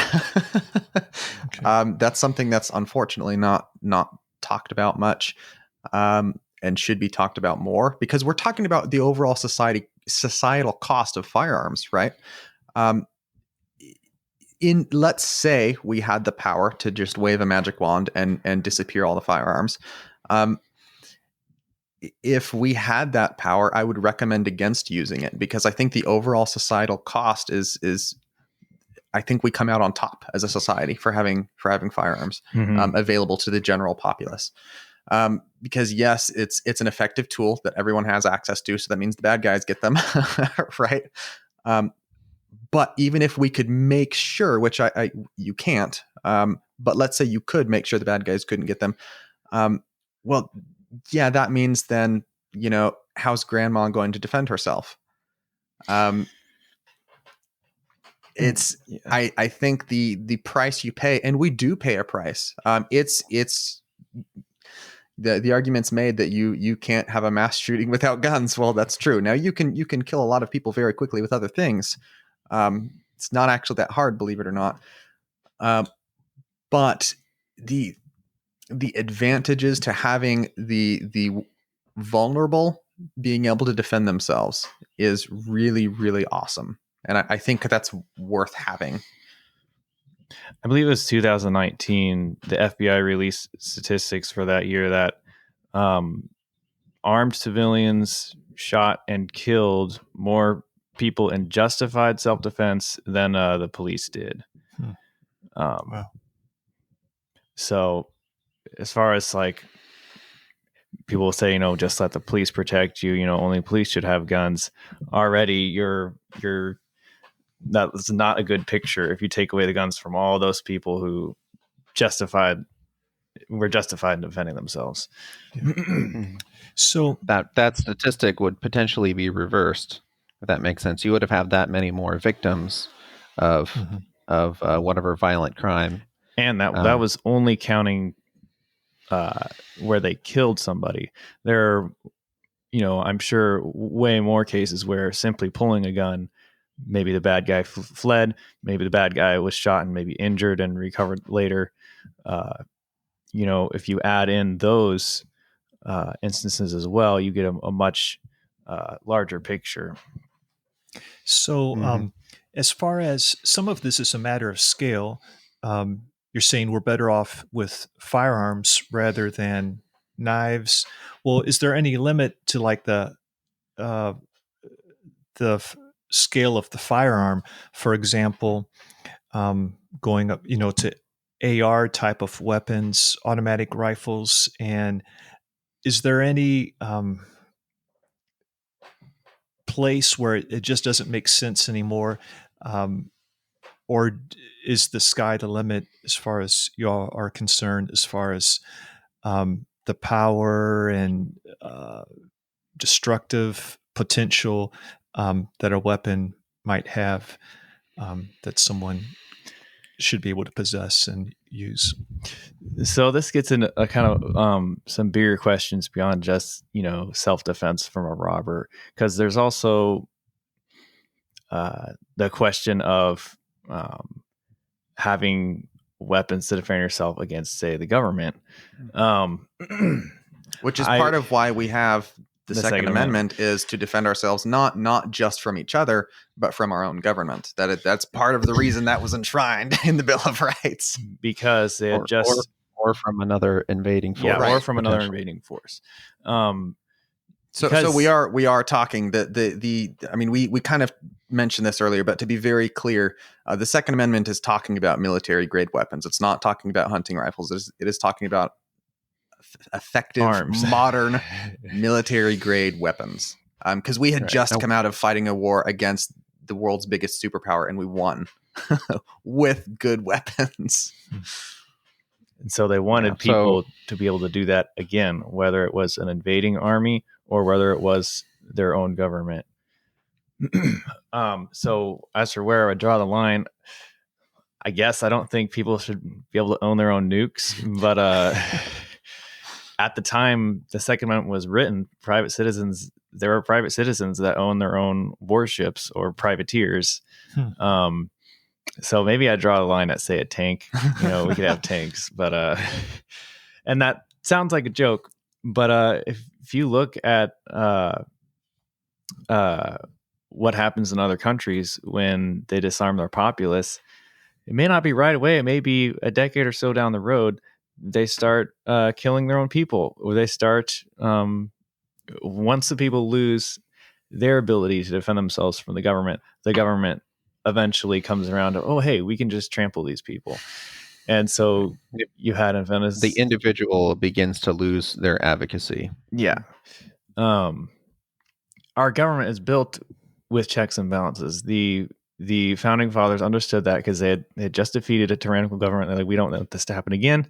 [SPEAKER 4] Okay. That's something that's unfortunately not talked about much, and should be talked about more, because we're talking about the overall societal cost of firearms, right? Let's say we had the power to just wave a magic wand and disappear all the firearms. If we had that power, I would recommend against using it, because I think the overall societal cost is I think we come out on top as a society for having firearms available to the general populace. Because yes, it's an effective tool that everyone has access to, so that means the bad guys get them, right? But even if we could make sure, which you can't, but let's say you could make sure the bad guys couldn't get them, well, yeah, that means then, how's grandma going to defend herself? I think the price you pay, and we do pay a price. It's the argument's made that you can't have a mass shooting without guns. Well, that's true. Now you can kill a lot of people very quickly with other things. It's not actually that hard, believe it or not. But the advantages to having the vulnerable being able to defend themselves is really, really awesome. And I think that's worth having.
[SPEAKER 3] I believe it was 2019, the FBI released statistics for that year that armed civilians shot and killed more people in justified self-defense than the police did. Wow. So as far as like people say, just let the police protect you, only police should have guns. Already you're that's not a good picture if you take away the guns from all those people who were justified in defending themselves.
[SPEAKER 2] So that statistic would potentially be reversed, if that makes sense. You would have had that many more victims of whatever violent crime,
[SPEAKER 3] and that was only counting where they killed somebody. There are, I'm sure way more cases where simply pulling a gun, maybe the bad guy fled, maybe the bad guy was shot and maybe injured and recovered later. If you add in those instances as well, you get a much larger picture.
[SPEAKER 1] So as far as some of this is a matter of scale, you're saying we're better off with firearms rather than knives. Well, is there any limit to like the scale of the firearm? For example, going up, to AR type of weapons, automatic rifles, and is there any place where it just doesn't make sense anymore? Or is the sky the limit as far as y'all are concerned, as far as the power and destructive potential that a weapon might have, that someone should be able to possess and use?
[SPEAKER 3] So this gets into a kind of some bigger questions beyond just, self-defense from a robber, because there's also the question of having weapons to defend yourself against, say, the government,
[SPEAKER 4] which is part of why we have the Second Amendment, is to defend ourselves not just from each other, but from our own government. That's part of the reason that was enshrined in the Bill of Rights,
[SPEAKER 3] because it
[SPEAKER 2] or from another invading force.
[SPEAKER 3] Yeah,
[SPEAKER 4] right.
[SPEAKER 3] Or from another invading force.
[SPEAKER 4] So we are talking we kind of mentioned this earlier, but to be very clear, the Second Amendment is talking about military grade weapons. It's not talking about hunting rifles. It is talking about effective
[SPEAKER 3] arms,
[SPEAKER 4] modern military grade weapons. Because we had just come out of fighting a war against the world's biggest superpower, and we won with good weapons.
[SPEAKER 3] And so they wanted people to be able to do that again, whether it was an invading army or whether it was their own government. So as for where I would draw the line, I guess I don't think people should be able to own their own nukes. But at the time the Second Amendment was written, there were private citizens that owned their own warships or privateers. So maybe I draw the line at, say, a tank. We could have tanks, but and that sounds like a joke. But if you look at what happens in other countries when they disarm their populace, it may not be right away. It may be a decade or so down the road. They start killing their own people, or they start once the people lose their ability to defend themselves from the government eventually comes around to, oh, hey, we can just trample these people. And so you had in Venice,
[SPEAKER 2] the individual begins to lose their advocacy.
[SPEAKER 3] Yeah. Our government is built with checks and balances. The founding fathers understood that because they had just defeated a tyrannical government. They're like, we don't want this to happen again.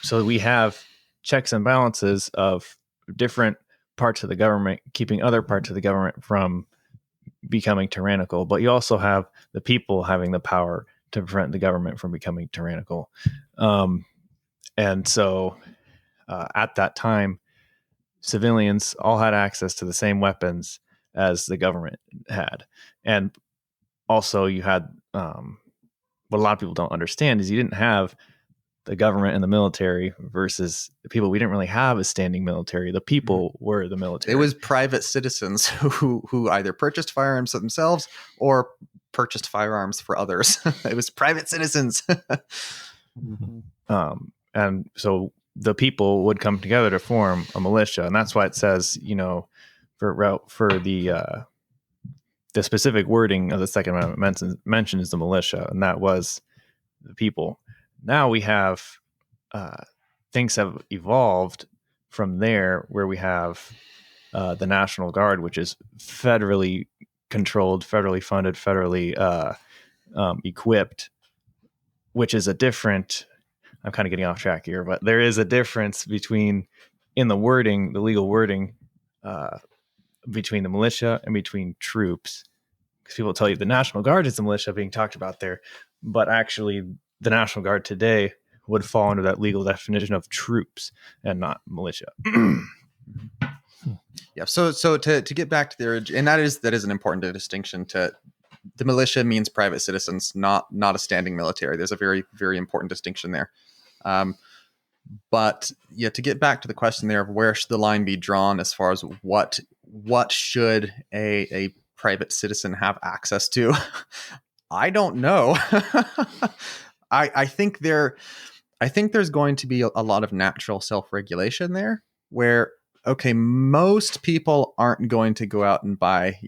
[SPEAKER 3] So we have checks and balances of different parts of the government keeping other parts of the government from becoming tyrannical, but you also have the people having the power to prevent the government from becoming tyrannical. And so at that time, civilians all had access to the same weapons as the government had. And also you had what a lot of people don't understand is you didn't have the government and the military versus the people. We didn't really have a standing military. The people were the military.
[SPEAKER 4] It was private citizens who either purchased firearms for themselves or purchased firearms for others. It was private citizens.
[SPEAKER 3] And so the people would come together to form a militia. And that's why it says, for the specific wording of the Second Amendment mentions the militia, and that was the people. Now we have things have evolved from there, where we have the National Guard, which is federally controlled, federally funded, federally equipped, which is a different. I'm kind of getting off track here, but there is a difference between in the wording, the legal wording, between the militia and between troops. Because people tell you the National Guard is the militia being talked about there, but actually the National Guard today would fall under that legal definition of troops and not militia.
[SPEAKER 4] Yeah. So to get back to their, and that is an important distinction. The militia means private citizens, not a standing military. There's a very, very important distinction there. But yeah, to get back to the question there of where should the line be drawn as far as what should a private citizen have access to? I don't know. I think there's going to be a lot of natural self-regulation there where, okay, most people aren't going to go out and buy,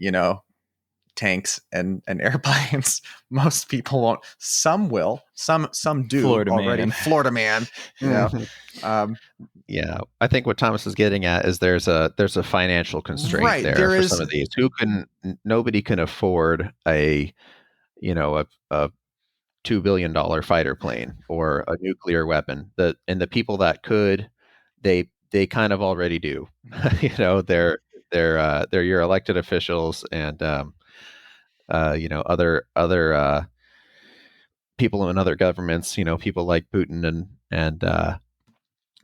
[SPEAKER 4] tanks and airplanes. Most people won't. Some will. Some do
[SPEAKER 3] Florida
[SPEAKER 4] already.
[SPEAKER 3] man.
[SPEAKER 4] Florida man.
[SPEAKER 2] Yeah, I think what Thomas is getting at is there's a financial constraint
[SPEAKER 4] Right,
[SPEAKER 2] there
[SPEAKER 4] there
[SPEAKER 2] for
[SPEAKER 4] is.
[SPEAKER 2] some of these. Nobody can afford a $2 billion fighter plane or a nuclear weapon. And the people that could, they kind of already do. They're your elected officials and other people in other governments. People like Putin and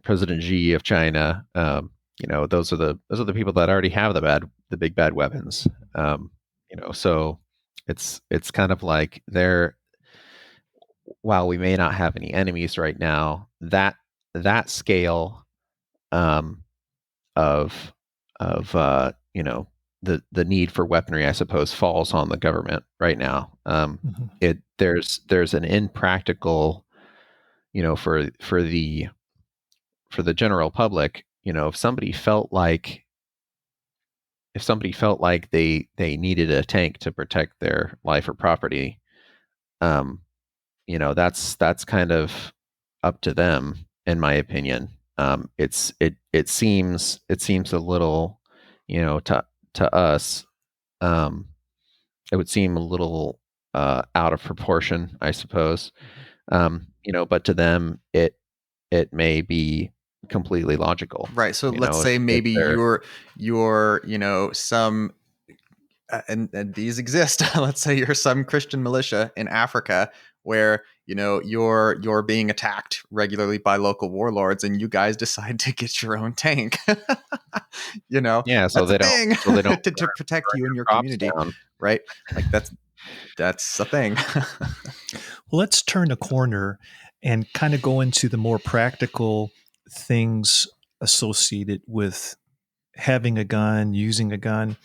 [SPEAKER 2] President Xi of China. Those are the people that already have the big bad weapons. So it's kind of like they're, while we may not have any enemies right now, that scale of the need for weaponry, I suppose, falls on the government right now. There's an impractical, for the general public, if somebody felt like they needed a tank to protect their life or property, that's kind of up to them, in my opinion. It seems a little, to us, it would seem a little out of proportion, I suppose. But to them, it may be completely logical.
[SPEAKER 4] Right. So let's
[SPEAKER 2] If
[SPEAKER 4] say maybe
[SPEAKER 2] they're
[SPEAKER 4] you're some and these exist. Let's say you're some Christian militia in Africa where you're being attacked regularly by local warlords, and you guys decide to get your own tank.
[SPEAKER 2] Yeah, so
[SPEAKER 4] that's a thing
[SPEAKER 2] so they don't
[SPEAKER 4] to protect you and your
[SPEAKER 2] crops
[SPEAKER 4] community,
[SPEAKER 2] down.
[SPEAKER 4] right? Like that's a thing.
[SPEAKER 1] Well, let's turn a corner and kind of go into the more practical things associated with having a gun, using a gun,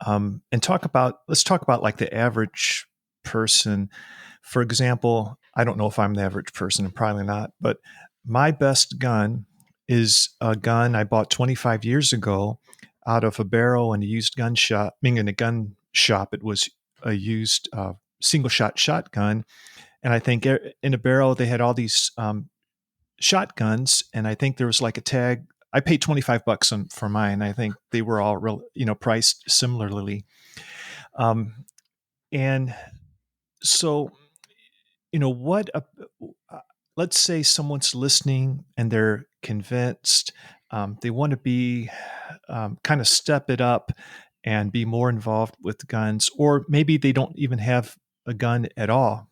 [SPEAKER 1] and let's talk about like the average person. For example, I don't know if I'm the average person, I'm probably not, but my best gun is a gun I bought 25 years ago out of a barrel in a used gun shop. Being in a gun shop, it was a used single shot shotgun. And I think in a barrel, they had all these shotguns. And I think there was like a tag. I paid $25 for mine. I think they were all real, priced similarly. And so, what let's say someone's listening and they're convinced they want to be kind of step it up and be more involved with guns, or maybe they don't even have a gun at all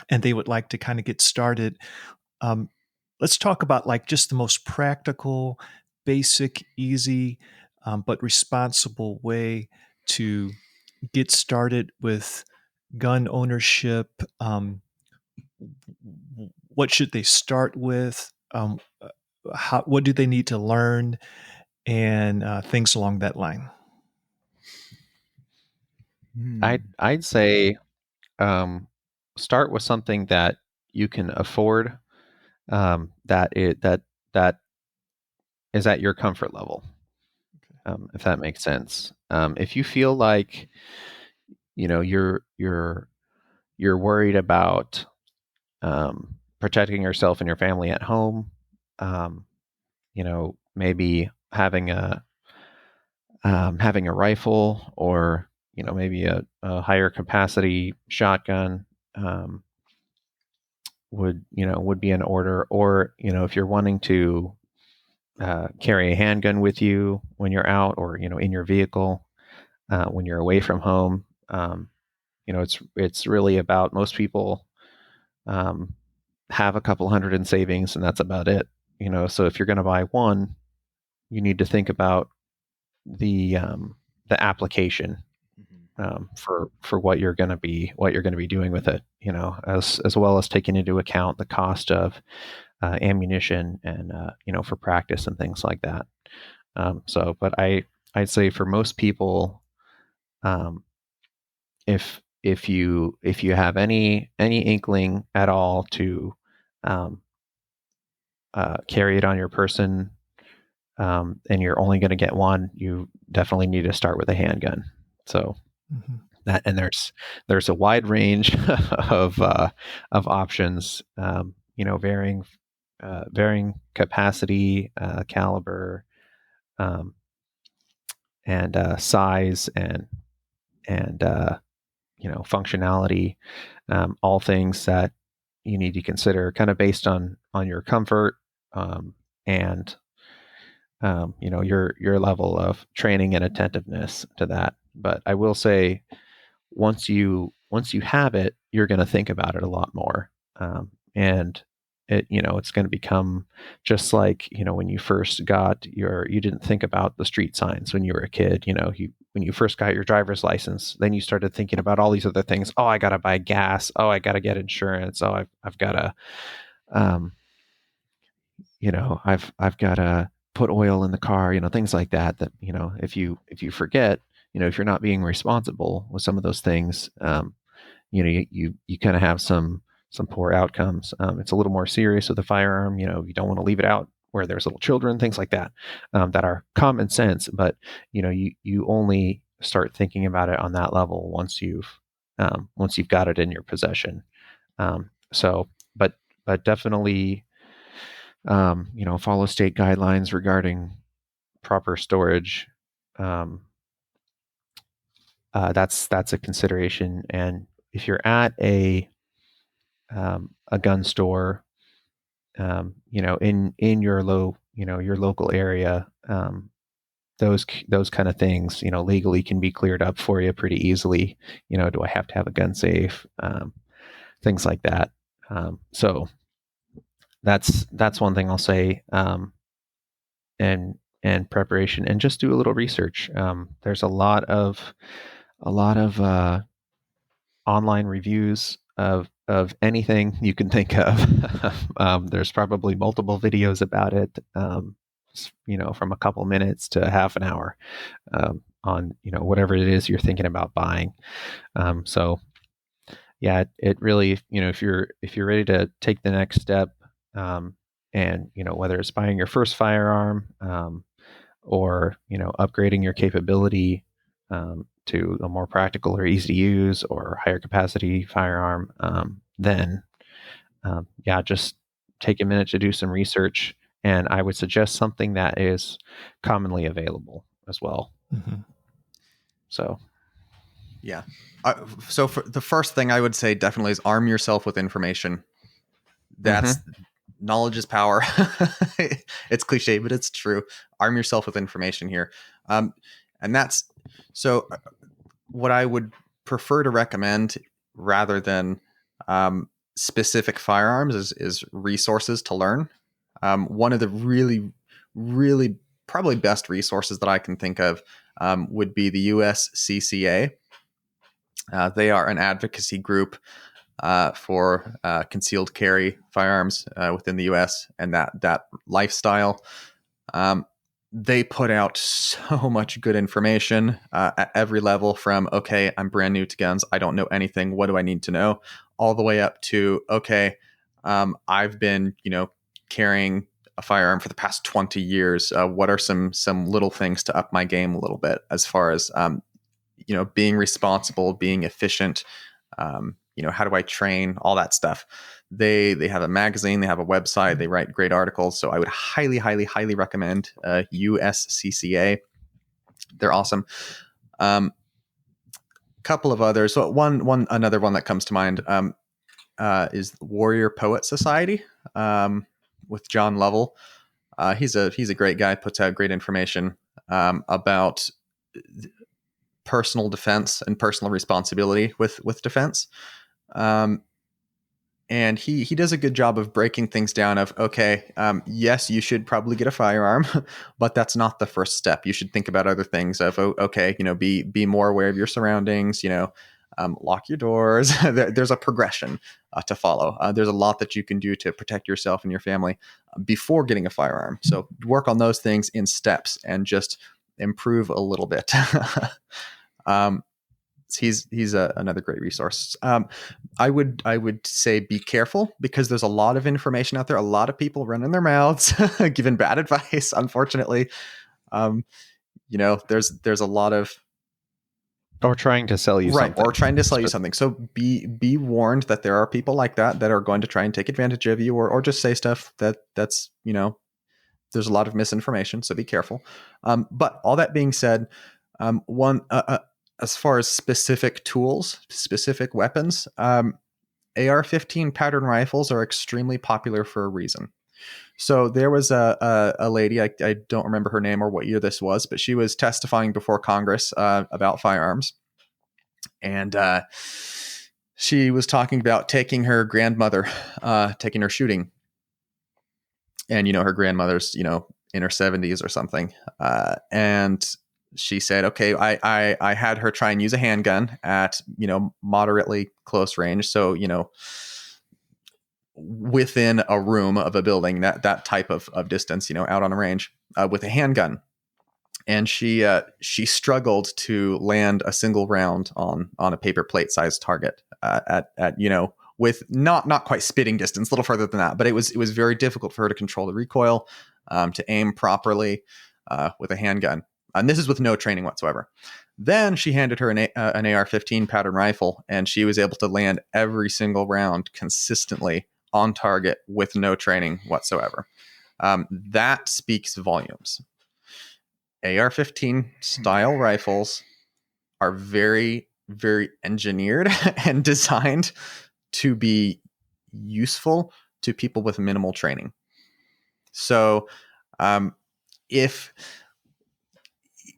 [SPEAKER 1] and they would like to kind of get started. um, let's talk about like just the most practical, basic, easy, but responsible way to get started with gun ownership. What should they start with? What do they need to learn? And things along that line.
[SPEAKER 2] I'd say start with something that you can afford, that is at your comfort level, if that makes sense. If you feel like you're worried about protecting yourself and your family at home, maybe having a rifle, or maybe a higher capacity shotgun would be in order. Or if you're wanting to carry a handgun with you when you're out, or in your vehicle when you're away from home, it's really about, most people have a couple hundred in savings, and that's about it. So if you're going to buy one, you need to think about the application for what you're going to be doing with it, as well as taking into account the cost of ammunition and for practice and things like that. But I'd say for most people, if you have any inkling at all to carry it on your person, and you're only going to get one, you definitely need to start with a handgun. So,
[SPEAKER 1] Mm-hmm.
[SPEAKER 2] And there's a wide range of options, varying capacity, caliber, um, and size, and functionality, all things that you need to consider, kind of based on your comfort, and your level of training and attentiveness to that. But I will say, once you have it, you're going to think about it a lot more, and it's going to become just like, when you first got you didn't think about the street signs when you were a kid. When you first got your driver's license, then you started thinking about all these other things. Oh, I got to buy gas. Oh, I got to get insurance. Oh, I've got to, um, I've got to put oil in the car. Things like that. That if you forget, if you're not being responsible with some of those things, you kind of have some poor outcomes. It's a little more serious with a firearm. You don't want to leave it out where there's little children, things like that, that are common sense. But you only start thinking about it on that level once you've got it in your possession. So, but definitely, follow state guidelines regarding proper storage. That's a consideration. And if you're at a gun store, in your local area, those kind of things, legally can be cleared up for you pretty easily. Do I have to have a gun safe? Things like that. So that's one thing I'll say. And preparation, and just do a little research. There's a lot of online reviews of anything you can think of. There's probably multiple videos about it, from a couple minutes to half an hour, on whatever it is you're thinking about buying. So yeah, it really, if you're ready to take the next step, and whether it's buying your first firearm, or upgrading your capability, to a more practical or easy to use or higher capacity firearm, then yeah, just take a minute to do some research. And I would suggest something that is commonly available as well.
[SPEAKER 1] Mm-hmm.
[SPEAKER 2] So
[SPEAKER 4] Yeah. So for the first thing I would say definitely is arm yourself with information. That's knowledge is power. It's cliche, but it's true. Arm yourself with information here. And that's so what I would prefer to recommend, rather than specific firearms, is resources to learn. One of the really, really probably best resources that I can think of would be the USCCA. They are an advocacy group for concealed carry firearms within the U.S. and that lifestyle. They put out so much good information at every level, from, okay, I'm brand new to guns, I don't know anything, what do I need to know, all the way up to, okay, I've been carrying a firearm for the past 20 years. What are some little things to up my game a little bit, as far as being responsible, being efficient, how do I train, all that stuff. They have a magazine, they have a website, they write great articles. So I would highly, highly, highly recommend USCCA. They're awesome. Couple of others. So another one that comes to mind is Warrior Poet Society, with John Lovell. He's a great guy, puts out great information about personal defense and personal responsibility with defense. And he does a good job of breaking things down of, okay, yes, you should probably get a firearm, but that's not the first step. You should think about other things of, okay, be more aware of your surroundings, lock your doors. There's a progression to follow. There's a lot that you can do to protect yourself and your family before getting a firearm. So work on those things in steps and just improve a little bit. He's another great resource. I would say be careful, because there's a lot of information out there. A lot of people running their mouths, giving bad advice. Unfortunately, there's a lot of
[SPEAKER 2] Or trying to sell you
[SPEAKER 4] right,
[SPEAKER 2] something.
[SPEAKER 4] or trying to sell you something. So be warned that there are people like that are going to try and take advantage of you, or just say stuff that's there's a lot of misinformation, so be careful. But all that being said, one as far as specific tools, specific weapons, AR-15 pattern rifles are extremely popular for a reason. So there was a lady, I don't remember her name or what year this was, but she was testifying before Congress about firearms. And she was talking about taking her grandmother, taking her shooting. And, her grandmother's, in her 70s or something. And she said, okay, I had her try and use a handgun at, moderately close range. So, within a room of a building, that type of distance, out on a range with a handgun. And she struggled to land a single round on a paper plate sized target at with not quite spitting distance, a little further than that, but it was very difficult for her to control the recoil, to aim properly with a handgun. And this is with no training whatsoever. Then she handed her an AR-15 pattern rifle, and she was able to land every single round consistently on target with no training whatsoever. That speaks volumes. AR-15 style rifles are very, very engineered and designed to be useful to people with minimal training. So, if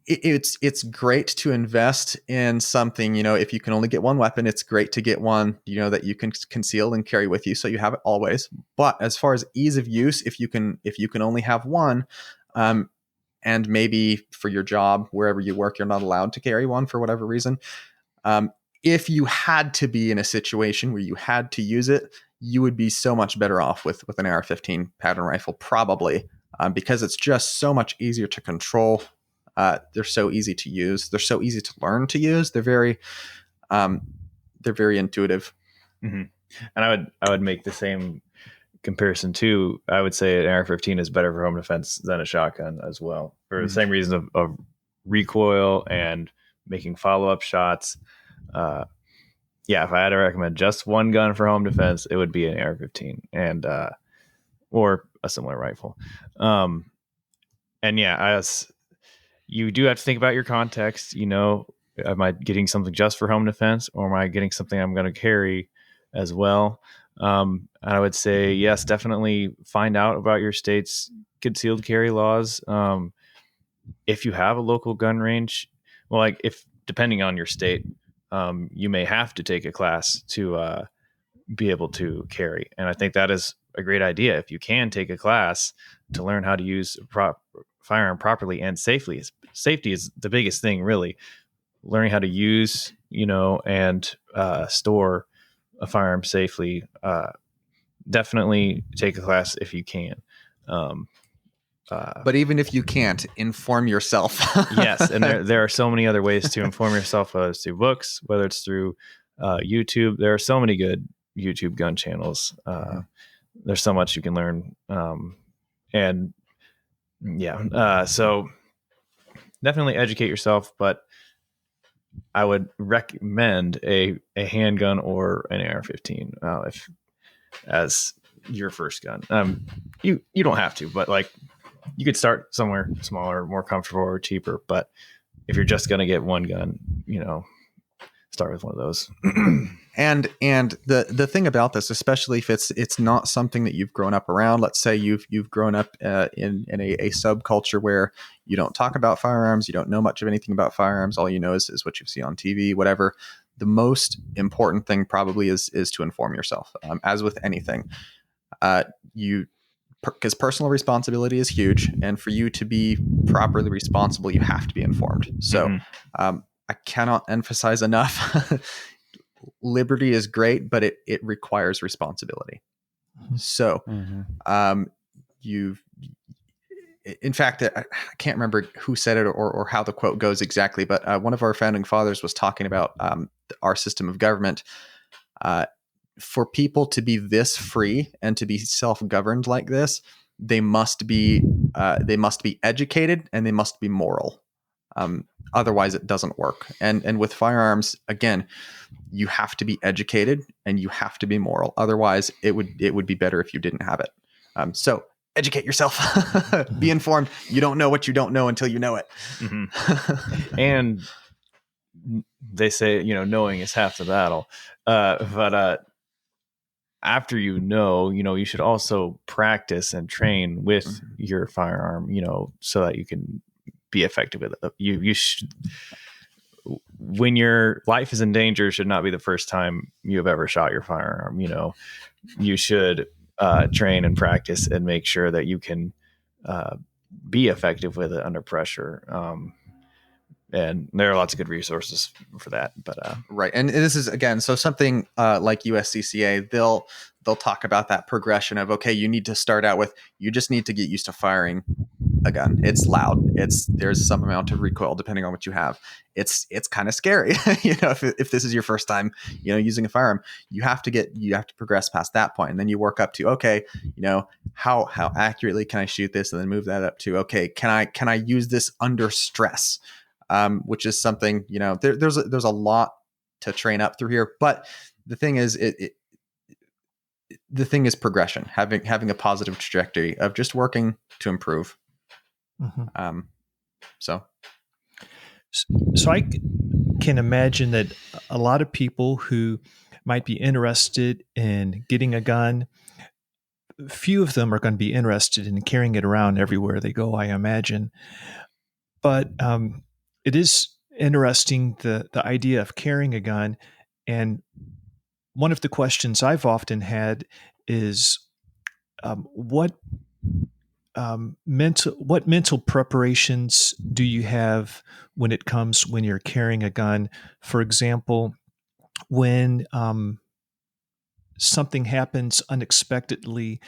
[SPEAKER 4] it's great to invest in something, if you can only get one weapon, it's great to get one, that you can conceal and carry with you, so you have it always. But as far as ease of use, if you can only have one, and maybe for your job, wherever you work, you're not allowed to carry one for whatever reason. If you had to be in a situation where you had to use it, you would be so much better off with an AR-15 pattern rifle, probably, because it's just so much easier to control. They're so easy to use. They're so easy to learn to use. They're very intuitive.
[SPEAKER 3] Mm-hmm. And I would make the same comparison too. I would say an AR-15 is better for home defense than a shotgun as well, for the same reason of recoil and making follow-up shots. If I had to recommend just one gun for home defense, it would be an AR-15 and or a similar rifle. You do have to think about your context. Am I getting something just for home defense, or am I getting something I'm going to carry as well? And I would say, yes, definitely find out about your state's concealed carry laws. If you have a local gun range, depending on your state, you may have to take a class to be able to carry. And I think that is a great idea. If you can take a class to learn how to use a firearm properly and safely. Safety is the biggest thing, really. Learning how to use, and store a firearm safely. Definitely take a class if you can.
[SPEAKER 4] But even if you can't, inform yourself.
[SPEAKER 3] Yes, and there are so many other ways to inform yourself, whether it's through books, whether it's through YouTube. There are so many good YouTube gun channels. There's so much you can learn. So definitely educate yourself, but I would recommend a handgun or an AR-15 if as your first gun. You don't have to, but you could start somewhere smaller, more comfortable, or cheaper. But if you're just going to get one gun, start with one of those.
[SPEAKER 4] And the thing about this, especially if it's not something that you've grown up around. Let's say you've grown up in a subculture where you don't talk about firearms, you don't know much of anything about firearms. All you know is what you see on TV, whatever. The most important thing probably is to inform yourself. As with anything, because personal responsibility is huge, and for you to be properly responsible, you have to be informed. So I cannot emphasize enough. Liberty is great, but it requires responsibility. So, in fact, I can't remember who said it or how the quote goes exactly, but one of our founding fathers was talking about our system of government. For people to be this free and to be self-governed like this, they must be educated and they must be moral. Otherwise, it doesn't work. And with firearms, again, you have to be educated and you have to be moral. Otherwise, it would be better if you didn't have it. So educate yourself. Be informed. You don't know what you don't know until you know it.
[SPEAKER 3] Mm-hmm. And they say, knowing is half the battle. But after you should also practice and train with your firearm, so that you can be effective with it. You should, when your life is in danger, should not be the first time you have ever shot your firearm. You should train and practice and make sure that you can be effective with it under pressure. And there are lots of good resources for that. But
[SPEAKER 4] right, and this is again, so something like USCCA, they'll talk about that progression of, okay, you need to start out with, you just need to get used to firing a gun. It's loud. There's some amount of recoil depending on what you have. It's kind of scary, if this is your first time, using a firearm. You have to progress past that point, and then you work up to, okay, how accurately can I shoot this, and then move that up to, okay, can I use this under stress, which is something, there's a lot to train up through here. But the thing is, the thing is progression, having a positive trajectory of just working to improve.
[SPEAKER 1] Mm-hmm.
[SPEAKER 4] So
[SPEAKER 1] I can imagine that a lot of people who might be interested in getting a gun, few of them are going to be interested in carrying it around everywhere they go, I imagine. But it is interesting, the idea of carrying a gun. And one of the questions I've often had is, what mental preparations do you have when it comes when you're carrying a gun? For example, when something happens unexpectedly,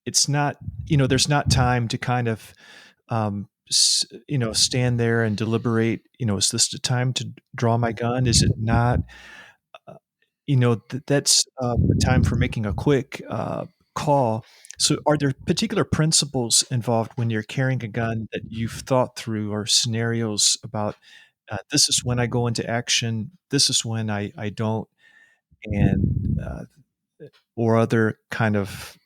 [SPEAKER 1] it's not, there's not time to kind of stand there and deliberate, is this the time to draw my gun, is it not? That's a time for making a quick call. So are there particular principles involved when you're carrying a gun that you've thought through, or scenarios about, this is when I go into action, this is when I don't, and or other kind of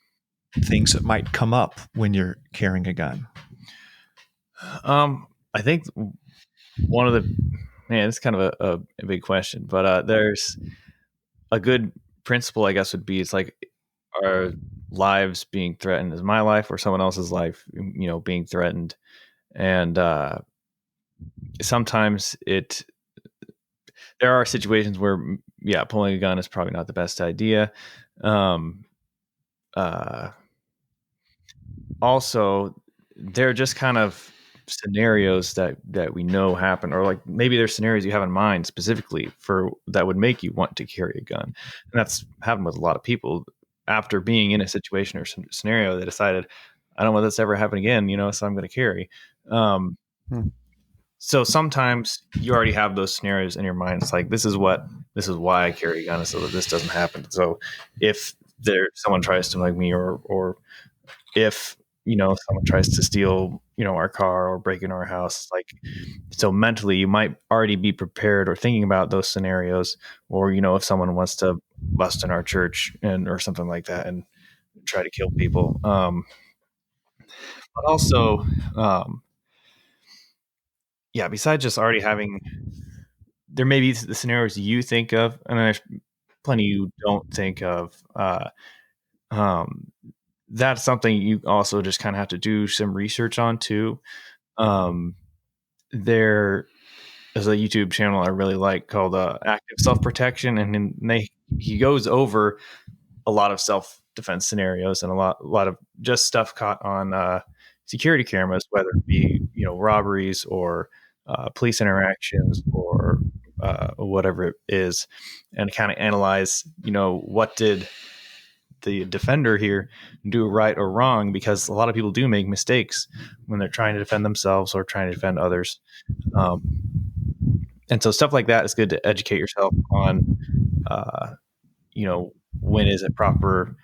[SPEAKER 1] things that might come up when you're carrying a gun?
[SPEAKER 3] I think one of the, it's kind of a big question, but there's a good principle, I guess, would be, it's like, are lives being threatened? Is my life or someone else's life, being threatened? And sometimes there are situations where, pulling a gun is probably not the best idea. Also, they're just kind of scenarios that we know happen, or like maybe there's scenarios you have in mind specifically for that would make you want to carry a gun, and that's happened with a lot of people after being in a situation or scenario. They decided, I don't want this to ever happen again, so I'm going to carry. So sometimes you already have those scenarios in your mind. It's like, this is why I carry a gun, so that this doesn't happen. So if someone tries to mug me, or if someone tries to steal our car or break into our house, like, so mentally you might already be prepared or thinking about those scenarios, or if someone wants to bust in our church or something like that and try to kill people, but also besides just already having, there may be the scenarios you think of, and there's plenty you don't think of. That's something you also just kind of have to do some research on too. There is a YouTube channel I really like called Active Self-Protection, and he goes over a lot of self-defense scenarios and a lot of just stuff caught on security cameras, whether it be robberies or police interactions or whatever it is, and kind of analyze what did the defender here do right or wrong, because a lot of people do make mistakes when they're trying to defend themselves or trying to defend others. And so stuff like that is good to educate yourself on, when is it proper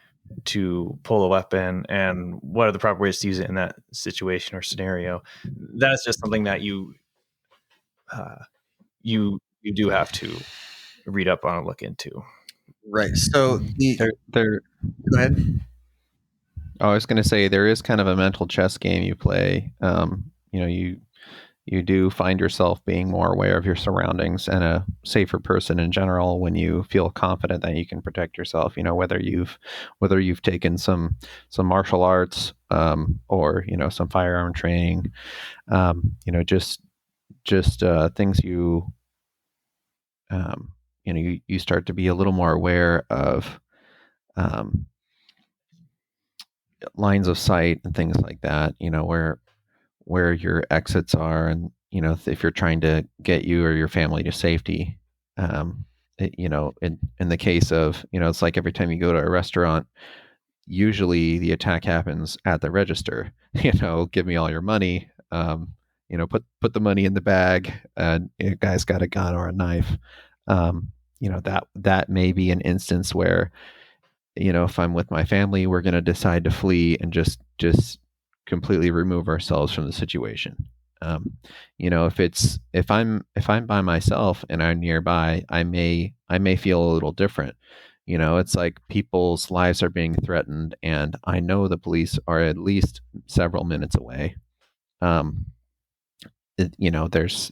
[SPEAKER 3] to pull a weapon and what are the proper ways to use it in that situation or scenario. That's just something that you you do have to read up on and look into.
[SPEAKER 4] Right. So
[SPEAKER 2] There.
[SPEAKER 4] go ahead.
[SPEAKER 2] Oh, I was going to say there is kind of a mental chess game you play. You do find yourself being more aware of your surroundings and a safer person in general when you feel confident that you can protect yourself. Whether you've taken some martial arts, or some firearm training, just things you start to be a little more aware of, um, lines of sight and things like that. Where your exits are, and if you're trying to get you or your family to safety. In the case of, it's like every time you go to a restaurant, usually the attack happens at the register. Give me all your money. Put the money in the bag, and a guy's got a gun or a knife. That may be an instance where, if I'm with my family, we're going to decide to flee and just completely remove ourselves from the situation. If I'm by myself and I'm nearby, I may feel a little different. It's like people's lives are being threatened, and I know the police are at least several minutes away. Um, there's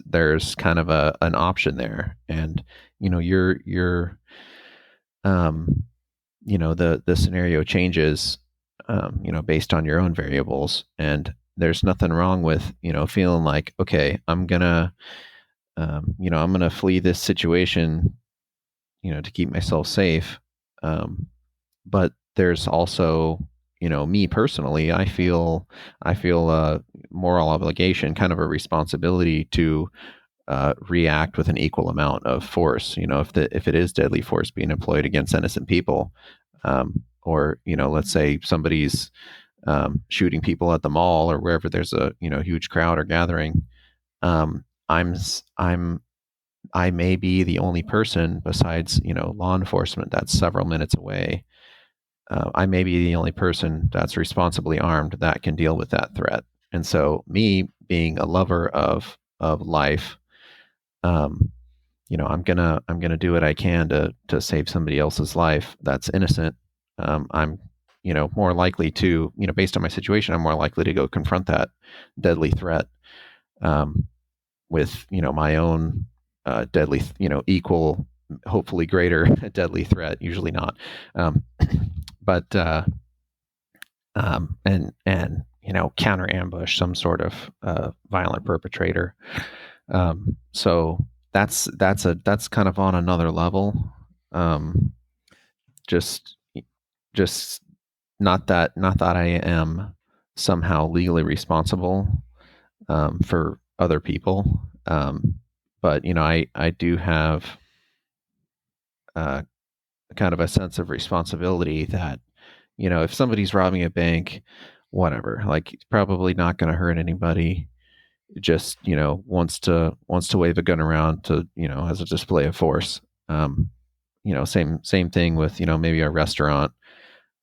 [SPEAKER 2] kind of an option there, and you're um, the scenario changes, based on your own variables, and there's nothing wrong with feeling like, okay, I'm gonna flee this situation, to keep myself safe. But there's also, me personally, I feel a moral obligation, kind of a responsibility to react with an equal amount of force. If it is deadly force being employed against innocent people, or let's say somebody's shooting people at the mall or wherever there's a huge crowd or gathering. Um, I'm s- I'm I may be the only person besides law enforcement that's several minutes away. I may be the only person that's responsibly armed that can deal with that threat. And so, me being a lover of life, um, I'm gonna do what I can to save somebody else's life that's innocent. I'm more likely to, based on my situation, I'm more likely to go confront that deadly threat, um, with my own deadly, equal, hopefully greater deadly threat. Usually not, um, but and counter ambush some sort of violent perpetrator. So that's kind of on another level. Um, just just not that I am somehow legally responsible, for other people. But I do have uh, kind of a sense of responsibility that if somebody's robbing a bank, whatever, like, he's probably not going to hurt anybody. Just wants to wave a gun around to as a display of force. Um, same thing with maybe a restaurant,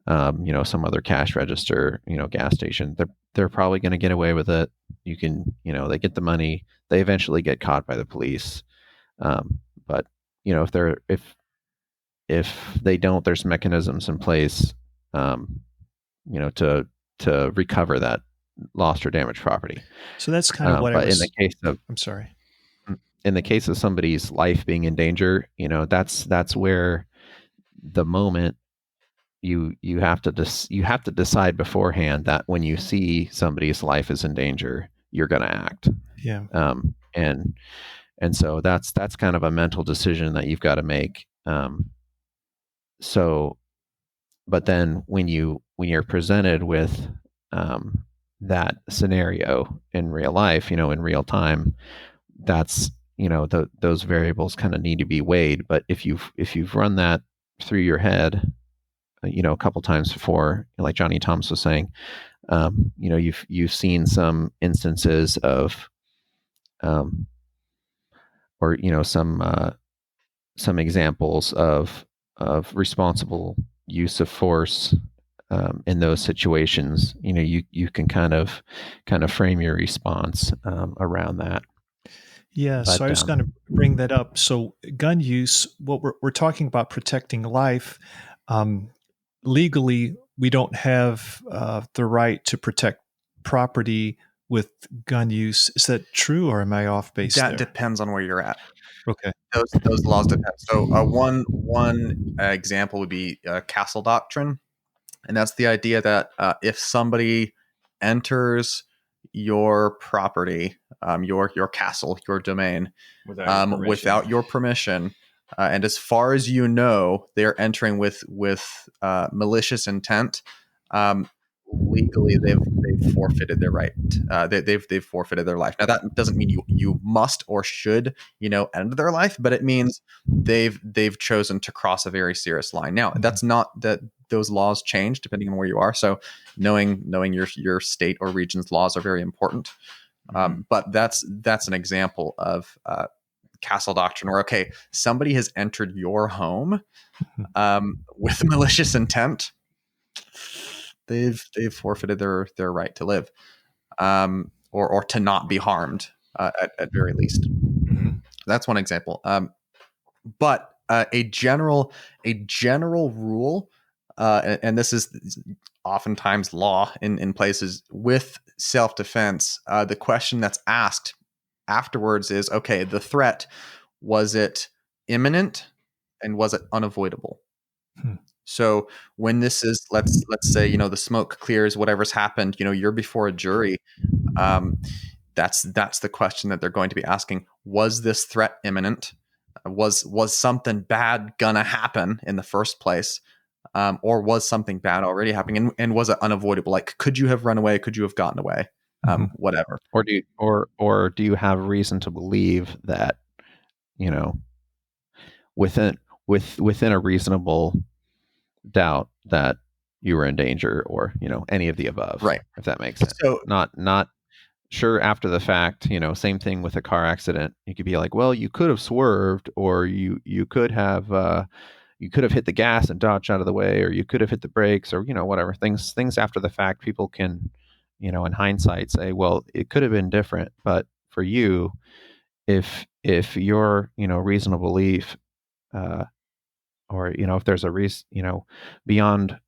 [SPEAKER 2] some other cash register, gas station. They're probably going to get away with it. They get the money. They eventually get caught by the police. But if they don't, there's mechanisms in place, um, to recover that lost or damaged property.
[SPEAKER 1] So that's kind of what I
[SPEAKER 2] But in the
[SPEAKER 1] was.
[SPEAKER 2] case of
[SPEAKER 1] I'm sorry.
[SPEAKER 2] somebody's life being in danger, that's where the moment you have to decide beforehand that when you see somebody's life is in danger, you're going to act.
[SPEAKER 1] Yeah.
[SPEAKER 2] And so that's kind of a mental decision that you've got to make. So, but then when you're presented with, that scenario in real life, in real time, that's those variables kind of need to be weighed. But if you've run that through your head, a couple times before, like Johnny Thomas was saying, you've seen some instances of, um, or some examples of responsible use of force, in those situations. You can kind of frame your response, around that.
[SPEAKER 1] Yeah, so I
[SPEAKER 2] But
[SPEAKER 1] was going to bring that up. So, gun use, what we're talking about protecting life. Um, Legally, we don't have the right to protect property with gun use. Is that true, or am I off base
[SPEAKER 4] That
[SPEAKER 1] there?
[SPEAKER 4] depends on where you're at.
[SPEAKER 1] Okay.
[SPEAKER 4] Those laws depend. So one example would be castle doctrine, and that's the idea that if somebody enters your property, your castle, your domain, without your permission, and as far as you know, they're entering with malicious intent. Legally, they've forfeited their right. They've forfeited their life. Now, that doesn't mean you must or should end their life, but it means they've chosen to cross a very serious line. Now, that's not that those laws change depending on where you are. So, knowing your state or region's laws are very important. But that's an example of castle doctrine, where okay, somebody has entered your home with malicious intent. They've forfeited their right to live, or to not be harmed, at very least. That's one example. But a general rule, and this is oftentimes law in places with self defense. The question that's asked afterwards is, okay, the threat, was it imminent, and was it unavoidable? So when this is, let's say, the smoke clears, whatever's happened, you're before a jury. That's the question that they're going to be asking. Was this threat imminent? Was something bad gonna happen in the first place? Or was something bad already happening? And was it unavoidable? Like, could you have run away? Could you have gotten away? Whatever.
[SPEAKER 2] or do you have reason to believe that, you know, within a reasonable doubt that you were in danger, or any of the above,
[SPEAKER 4] Right.
[SPEAKER 2] if that makes sense?
[SPEAKER 4] So
[SPEAKER 2] Not sure after the fact. Same thing with a car accident. You could be like, well, you could have swerved, or you could have hit the gas and dodged out of the way, or you could have hit the brakes, or whatever. Things after the fact, people can, in hindsight, say, well, it could have been different. But for you, if your reasonable belief, or if there's a reason, beyond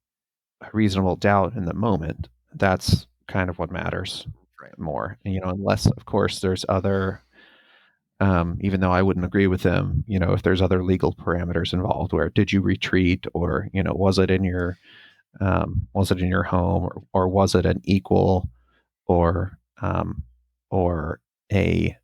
[SPEAKER 2] a reasonable doubt in the moment, that's kind of what matters
[SPEAKER 4] right.
[SPEAKER 2] more. And, unless, of course, there's other, even though I wouldn't agree with them, if there's other legal parameters involved, where did you retreat, or was it in your home, or was it an equal, or or a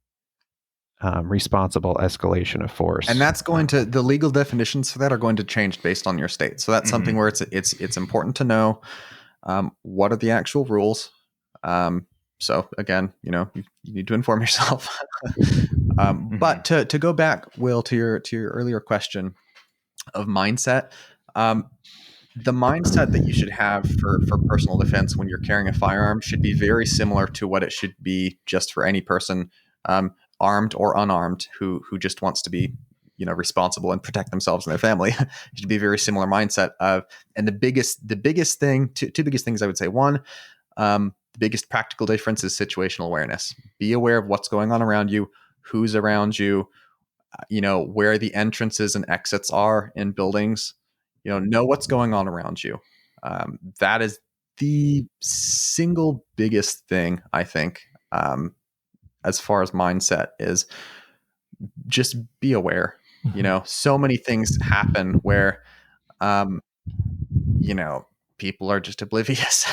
[SPEAKER 2] responsible escalation of force.
[SPEAKER 4] And that's going to, the legal definitions for that are going to change based on your state. So that's something where it's important to know what are the actual rules. So again, you need to inform yourself. But to go back, Will, to your earlier question of mindset, the mindset that you should have for personal defense when you're carrying a firearm should be very similar to what it should be just for any person, armed or unarmed, who just wants to be responsible and protect themselves and their family. It should be a very similar mindset of. And the biggest thing, two biggest things I would say. One, the biggest practical difference is situational awareness. Be aware of what's going on around you, who's around you, where the entrances and exits are in buildings. Know what's going on around you. That is the single biggest thing, I think, as far as mindset is. Just be aware. So many things happen where, people are just oblivious,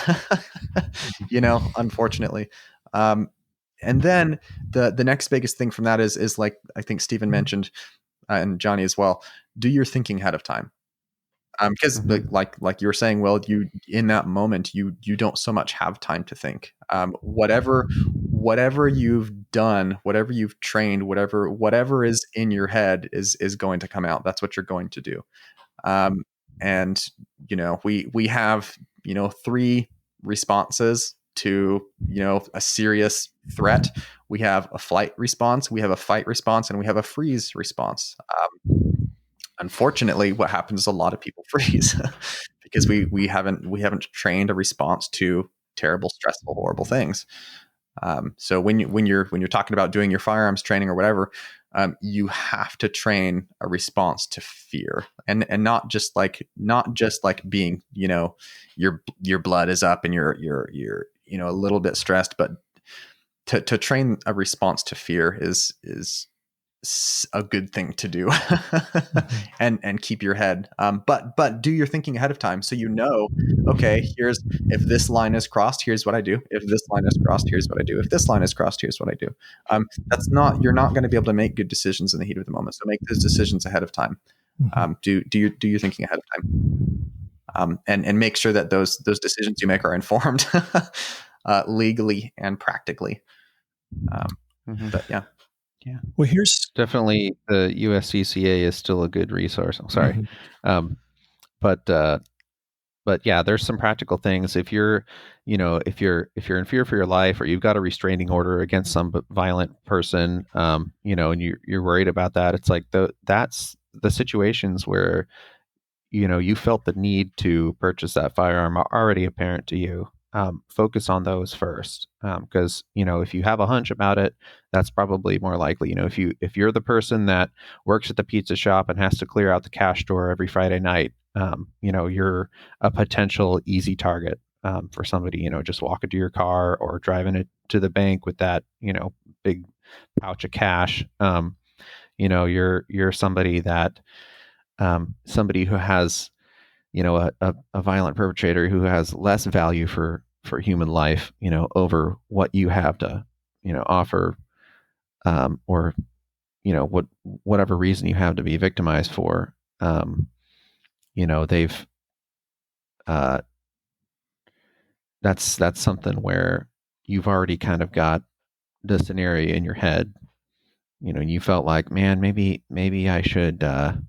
[SPEAKER 4] unfortunately. And then the next biggest thing from that is like, I think Stephen mentioned, and Jonny as well, do your thinking ahead of time. Because like you were saying, well, you, in that moment, you don't so much have time to think. Whatever you've done, whatever you've trained, whatever is in your head is going to come out. That's what you're going to do. And we have 3 responses to a serious threat. We have a flight response, we have a fight response, and we have a freeze response. Unfortunately, what happens is a lot of people freeze because we haven't trained a response to terrible, stressful, horrible things. So when you're talking about doing your firearms training or whatever, you have to train a response to fear, and not just like being, your blood is up and you're a little bit stressed, but to train a response to fear is a good thing to do. and keep your head, but do your thinking ahead of time, so okay, here's, if this line is crossed, here's what I do. If this line is crossed, here's what I do. If this line is crossed, here's what I do. You're not going to be able to make good decisions in the heat of the moment, so make those decisions ahead of time. Do your thinking ahead of time, and make sure that those decisions you make are informed legally and practically. But yeah.
[SPEAKER 2] Yeah.
[SPEAKER 1] Well, here's
[SPEAKER 2] Definitely the USCCA is still a good resource. I'm sorry.
[SPEAKER 1] Mhm.
[SPEAKER 2] But yeah, there's some practical things. If you're in fear for your life, or you've got a restraining order against some violent person, and you're worried about that, it's like that's the situations where you felt the need to purchase that firearm are already apparent to you. Focus on those first, because if you have a hunch about it, that's probably more likely. If you're the person that works at the pizza shop and has to clear out the cash drawer every Friday night, you're a potential easy target for somebody. Just walking to your car or driving it to the bank with that big pouch of cash. You're somebody who has a violent perpetrator who has less value for human life, over what you have to offer, or whatever reason you have to be victimized for. They've that's something where you've already kind of got the scenario in your head. You felt like, man, maybe I should have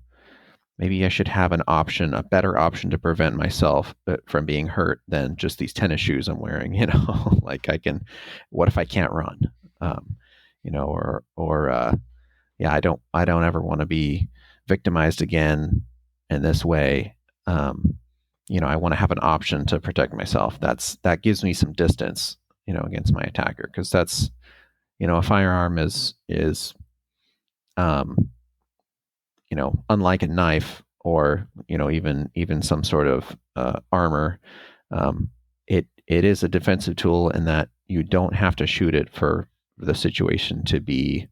[SPEAKER 2] a better option to prevent myself from being hurt than just these tennis shoes I'm wearing. Like what if I can't run? Yeah, I don't ever want to be victimized again in this way. I want to have an option to protect myself. That gives me some distance, against my attacker, because that's, a firearm is, um, unlike a knife, or even some sort of armor. It is a defensive tool in that you don't have to shoot it for the situation to be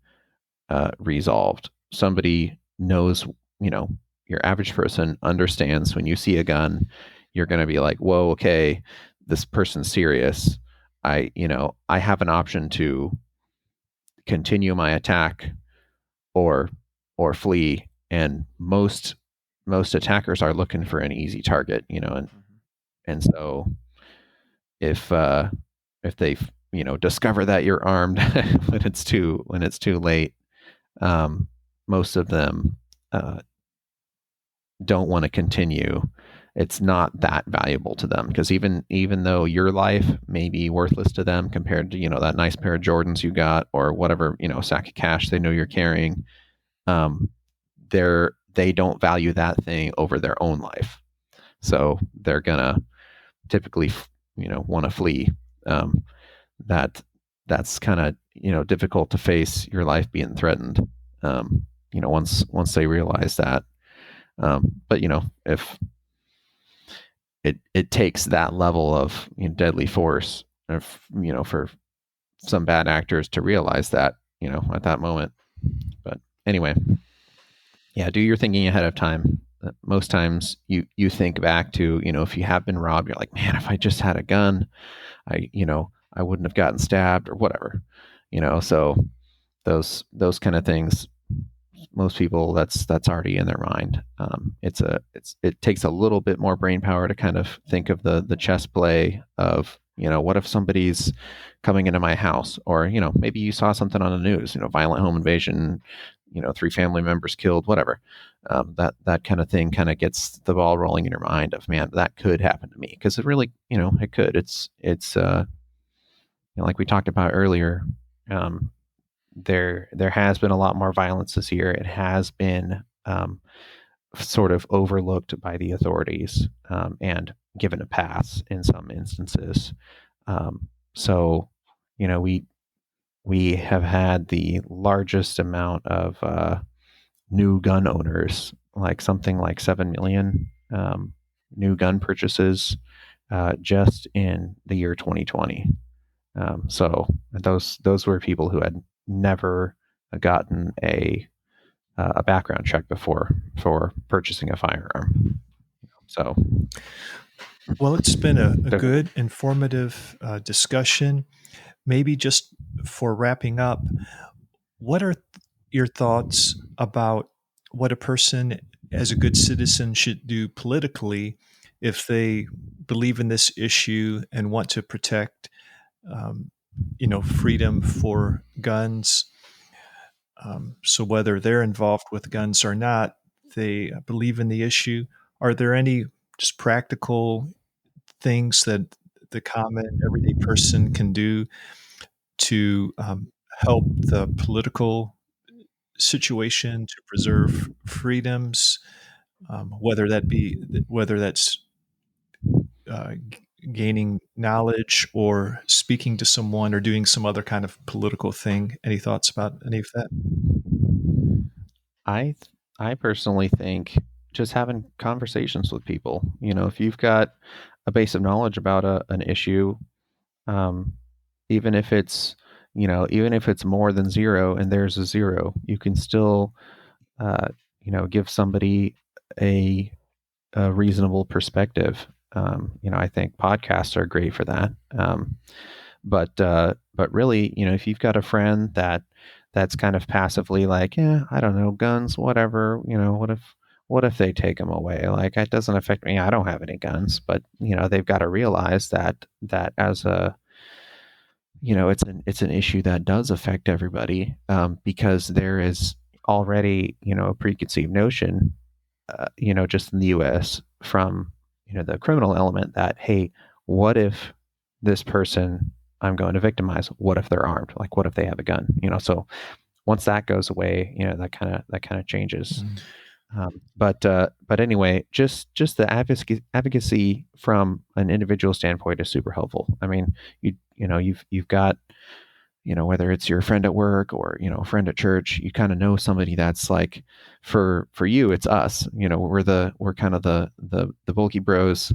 [SPEAKER 2] resolved. Somebody knows, your average person understands when you see a gun, you're going to be like, whoa, okay, this person's serious. I have an option to continue my attack, or flee. And most attackers are looking for an easy target, and so if they discover that you're armed when it's too late, most of them don't want to continue. It's not that valuable to them, because even though your life may be worthless to them compared to that nice pair of Jordans you got, or whatever sack of cash they know you're carrying, um, they don't value that thing over their own life, so they're gonna typically want to flee. Um, that's kind of difficult to face your life being threatened. Once they realize that. But if it takes that level of deadly force, for some bad actors to realize that at that moment. But anyway, yeah, do your thinking ahead of time. Most times you think back to if you have been robbed, you're like, man, if I just had a gun, I wouldn't have gotten stabbed or whatever. So those kind of things, most people, that's already in their mind. It takes a little bit more brain power to kind of think of the chess play of what if somebody's coming into my house, or maybe you saw something on the news, violent home invasion, 3 family members killed, whatever. That kind of thing kind of gets the ball rolling in your mind of, man, that could happen to me, because it really it could. It's like we talked about earlier. There has been a lot more violence this year. It has been sort of overlooked by the authorities, and given a pass in some instances. So we have had the largest amount of new gun owners, like something like 7 million new gun purchases just in the year 2020. So those were people who had never gotten a background check before for purchasing a firearm. So,
[SPEAKER 1] Well, it's been a good, informative discussion. Maybe just for wrapping up, what are your thoughts about what a person as a good citizen should do politically if they believe in this issue and want to protect, um, freedom for guns? So whether they're involved with guns or not, they believe in the issue. Are there any just practical things that the common everyday person can do to help the political situation to preserve freedoms, whether that's gaining knowledge or speaking to someone or doing some other kind of political thing? Any thoughts about any of that?
[SPEAKER 2] I I personally think just having conversations with people. If you've got a base of knowledge about an issue, um, even if it's even if it's more than zero and there's a zero, you can still uh, give somebody a a reasonable perspective. I think podcasts are great for that. But really, if you've got a friend that's kind of passively like, yeah, I don't know, guns, whatever. What if they take them away? Like, it doesn't affect me. I don't have any guns, but they've got to realize that as a it's an issue that does affect everybody, because there is already a preconceived notion, just in the U.S. from the criminal element that, hey, what if this person I'm going to victimize? What if they're armed? Like, what if they have a gun? So once that goes away, that kind of changes. But anyway, just the advocacy from an individual standpoint is super helpful. I mean, you've got whether it's your friend at work or a friend at church, you kind of know somebody that's like, for you it's us. We're kind of the bulky bros.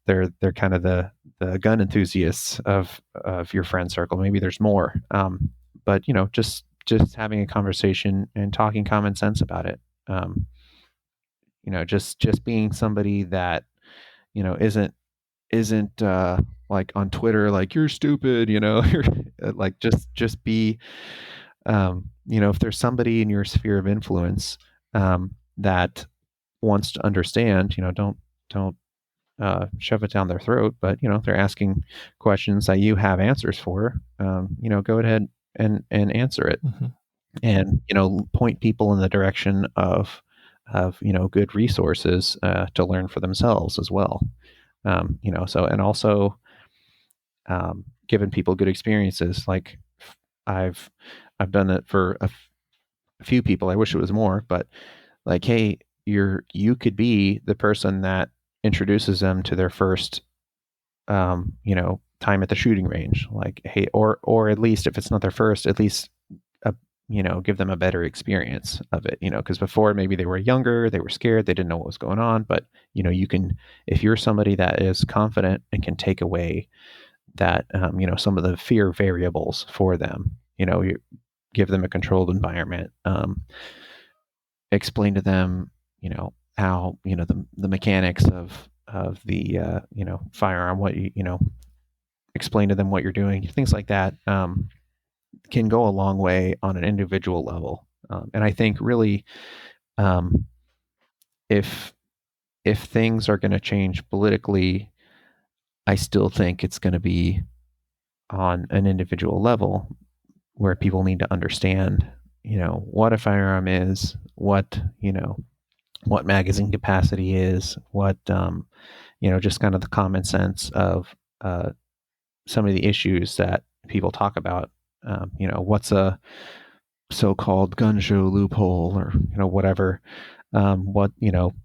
[SPEAKER 2] They're kind of the gun enthusiasts of your friend circle. Maybe there's more, but just having a conversation and talking common sense about it. Just being somebody that isn't like on Twitter, like, you're stupid, like, just be, if there's somebody in your sphere of influence that wants to understand, don't shove it down their throat, but if they're asking questions that you have answers for, go ahead and answer it.
[SPEAKER 1] Mm-hmm.
[SPEAKER 2] And point people in the direction of good resources to learn for themselves as well. So, and also giving people good experiences. Like, I've done it for a few people. I wish it was more, but like, hey, you could be the person that introduces them to their first time at the shooting range. Like, hey, or at least if it's not their first, at least give them a better experience of it. Because before, maybe they were younger, they were scared, they didn't know what was going on. But you can, if you're somebody that is confident and can take away that some of the fear variables for them, you give them a controlled environment, explain to them how the mechanics of the firearm, what explain to them what you're doing, things like that, can go a long way on an individual level. And I think really, if things are going to change politically, I still think it's going to be on an individual level, where people need to understand, what a firearm is, what magazine capacity is, what just kind of the common sense of some of the issues that people talk about. What's a so-called gun show loophole, or whatever.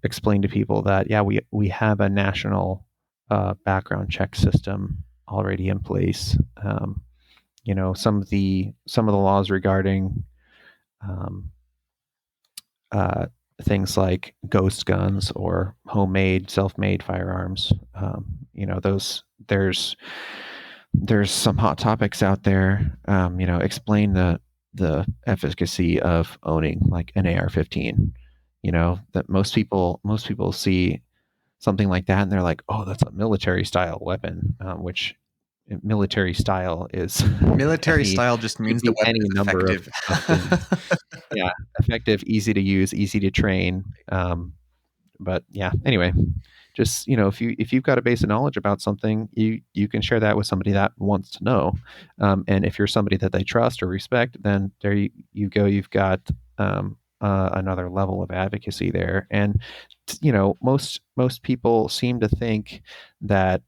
[SPEAKER 2] Explain to people that, yeah, we have a national background check system already in place. some of the laws regarding um, uh, things like ghost guns or homemade, self-made firearms. Those there's some hot topics out there. Explain the efficacy of owning like an AR-15. That most people see something like that and they're like, oh, that's a military style weapon, which military style is
[SPEAKER 4] Military style just
[SPEAKER 2] could
[SPEAKER 4] means the
[SPEAKER 2] be
[SPEAKER 4] weapon
[SPEAKER 2] any
[SPEAKER 4] is
[SPEAKER 2] number
[SPEAKER 4] effective.
[SPEAKER 2] of things. Yeah, effective, easy to use, easy to train. But yeah, anyway, just if you've got a base of knowledge about something, you can share that with somebody that wants to know. And if you're somebody that they trust or respect, then there you go. You've got another level of advocacy there. And most people seem to think that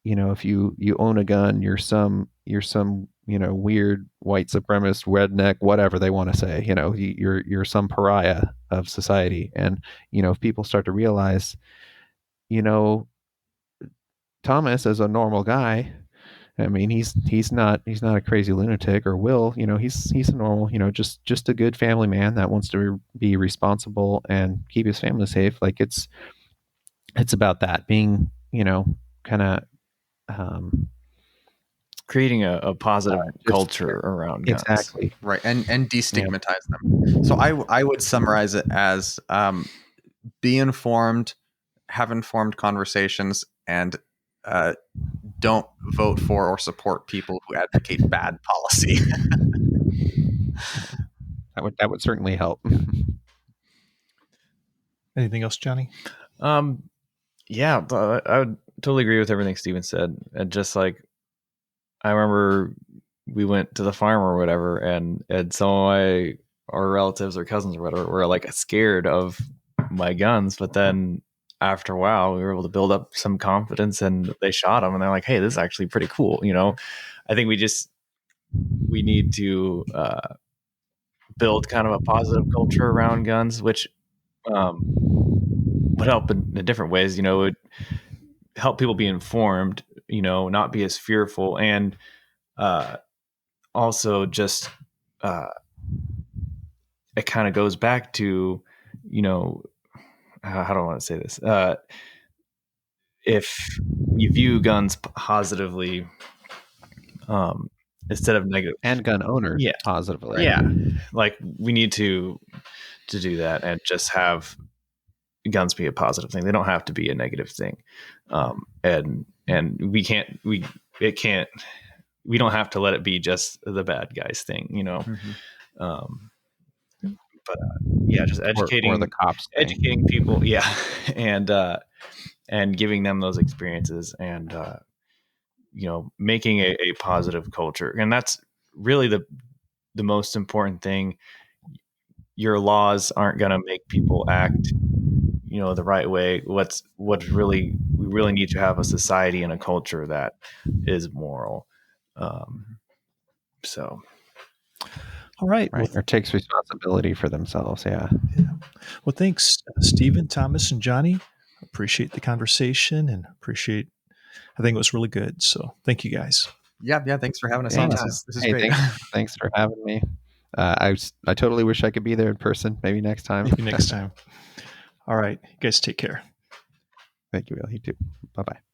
[SPEAKER 2] if you own a gun, you're some weird white supremacist redneck, whatever they want to say. You're some pariah of society. And if people start to realize, you know Thomas is a normal guy. I mean, he's not a crazy lunatic, or Will. He's a normal, just a good family man that wants to be responsible and keep his family safe. Like it's about that being, kind of um,
[SPEAKER 3] Creating a positive
[SPEAKER 2] just
[SPEAKER 3] culture around guns.
[SPEAKER 2] exactly.
[SPEAKER 4] Right, and destigmatize them. So I would summarize it as be informed, have informed conversations, and don't vote for or support people who advocate bad policy.
[SPEAKER 2] That would certainly help.
[SPEAKER 1] Anything else, Jonny?
[SPEAKER 3] Yeah, but I would totally agree with everything Steven said. And just like, I remember we went to the farm or whatever, and some of our relatives or cousins or whatever were like scared of my guns. But then after a while, we were able to build up some confidence, and they shot them, and they're like, "Hey, this is actually pretty cool." I think we need to build kind of a positive culture around guns, which would help in different ways. It would help people be informed, not be as fearful, and also just it kind of goes back to, how do I want to say this? If you view guns positively, instead of negative,
[SPEAKER 2] And gun owners
[SPEAKER 3] yeah,
[SPEAKER 2] positively.
[SPEAKER 3] yeah, like we need to do that and just have guns be a positive thing. They don't have to be a negative thing. And we don't have to let it be just the bad guys thing,
[SPEAKER 4] Mm-hmm.
[SPEAKER 3] But yeah, just educating
[SPEAKER 2] or the cops thing.
[SPEAKER 3] educating people, yeah, and giving them those experiences, and making a positive culture. And that's really the most important thing. Your laws aren't going to make people act the right way. We really need to have a society and a culture that is moral. So
[SPEAKER 1] All right.
[SPEAKER 2] Right. Or takes responsibility for themselves. Yeah.
[SPEAKER 1] Well, thanks, Stephen, Thomas, and Jonny. Appreciate the conversation and I think it was really good. So thank you guys.
[SPEAKER 4] Yeah. Thanks for having us
[SPEAKER 2] Yeah.
[SPEAKER 4] on. This is
[SPEAKER 2] Hey,
[SPEAKER 4] great.
[SPEAKER 2] thanks for having me. I totally wish I could be there in person. Maybe next time.
[SPEAKER 1] Maybe next time. All right. You guys take care.
[SPEAKER 2] Thank you, Will. You too. Bye-bye.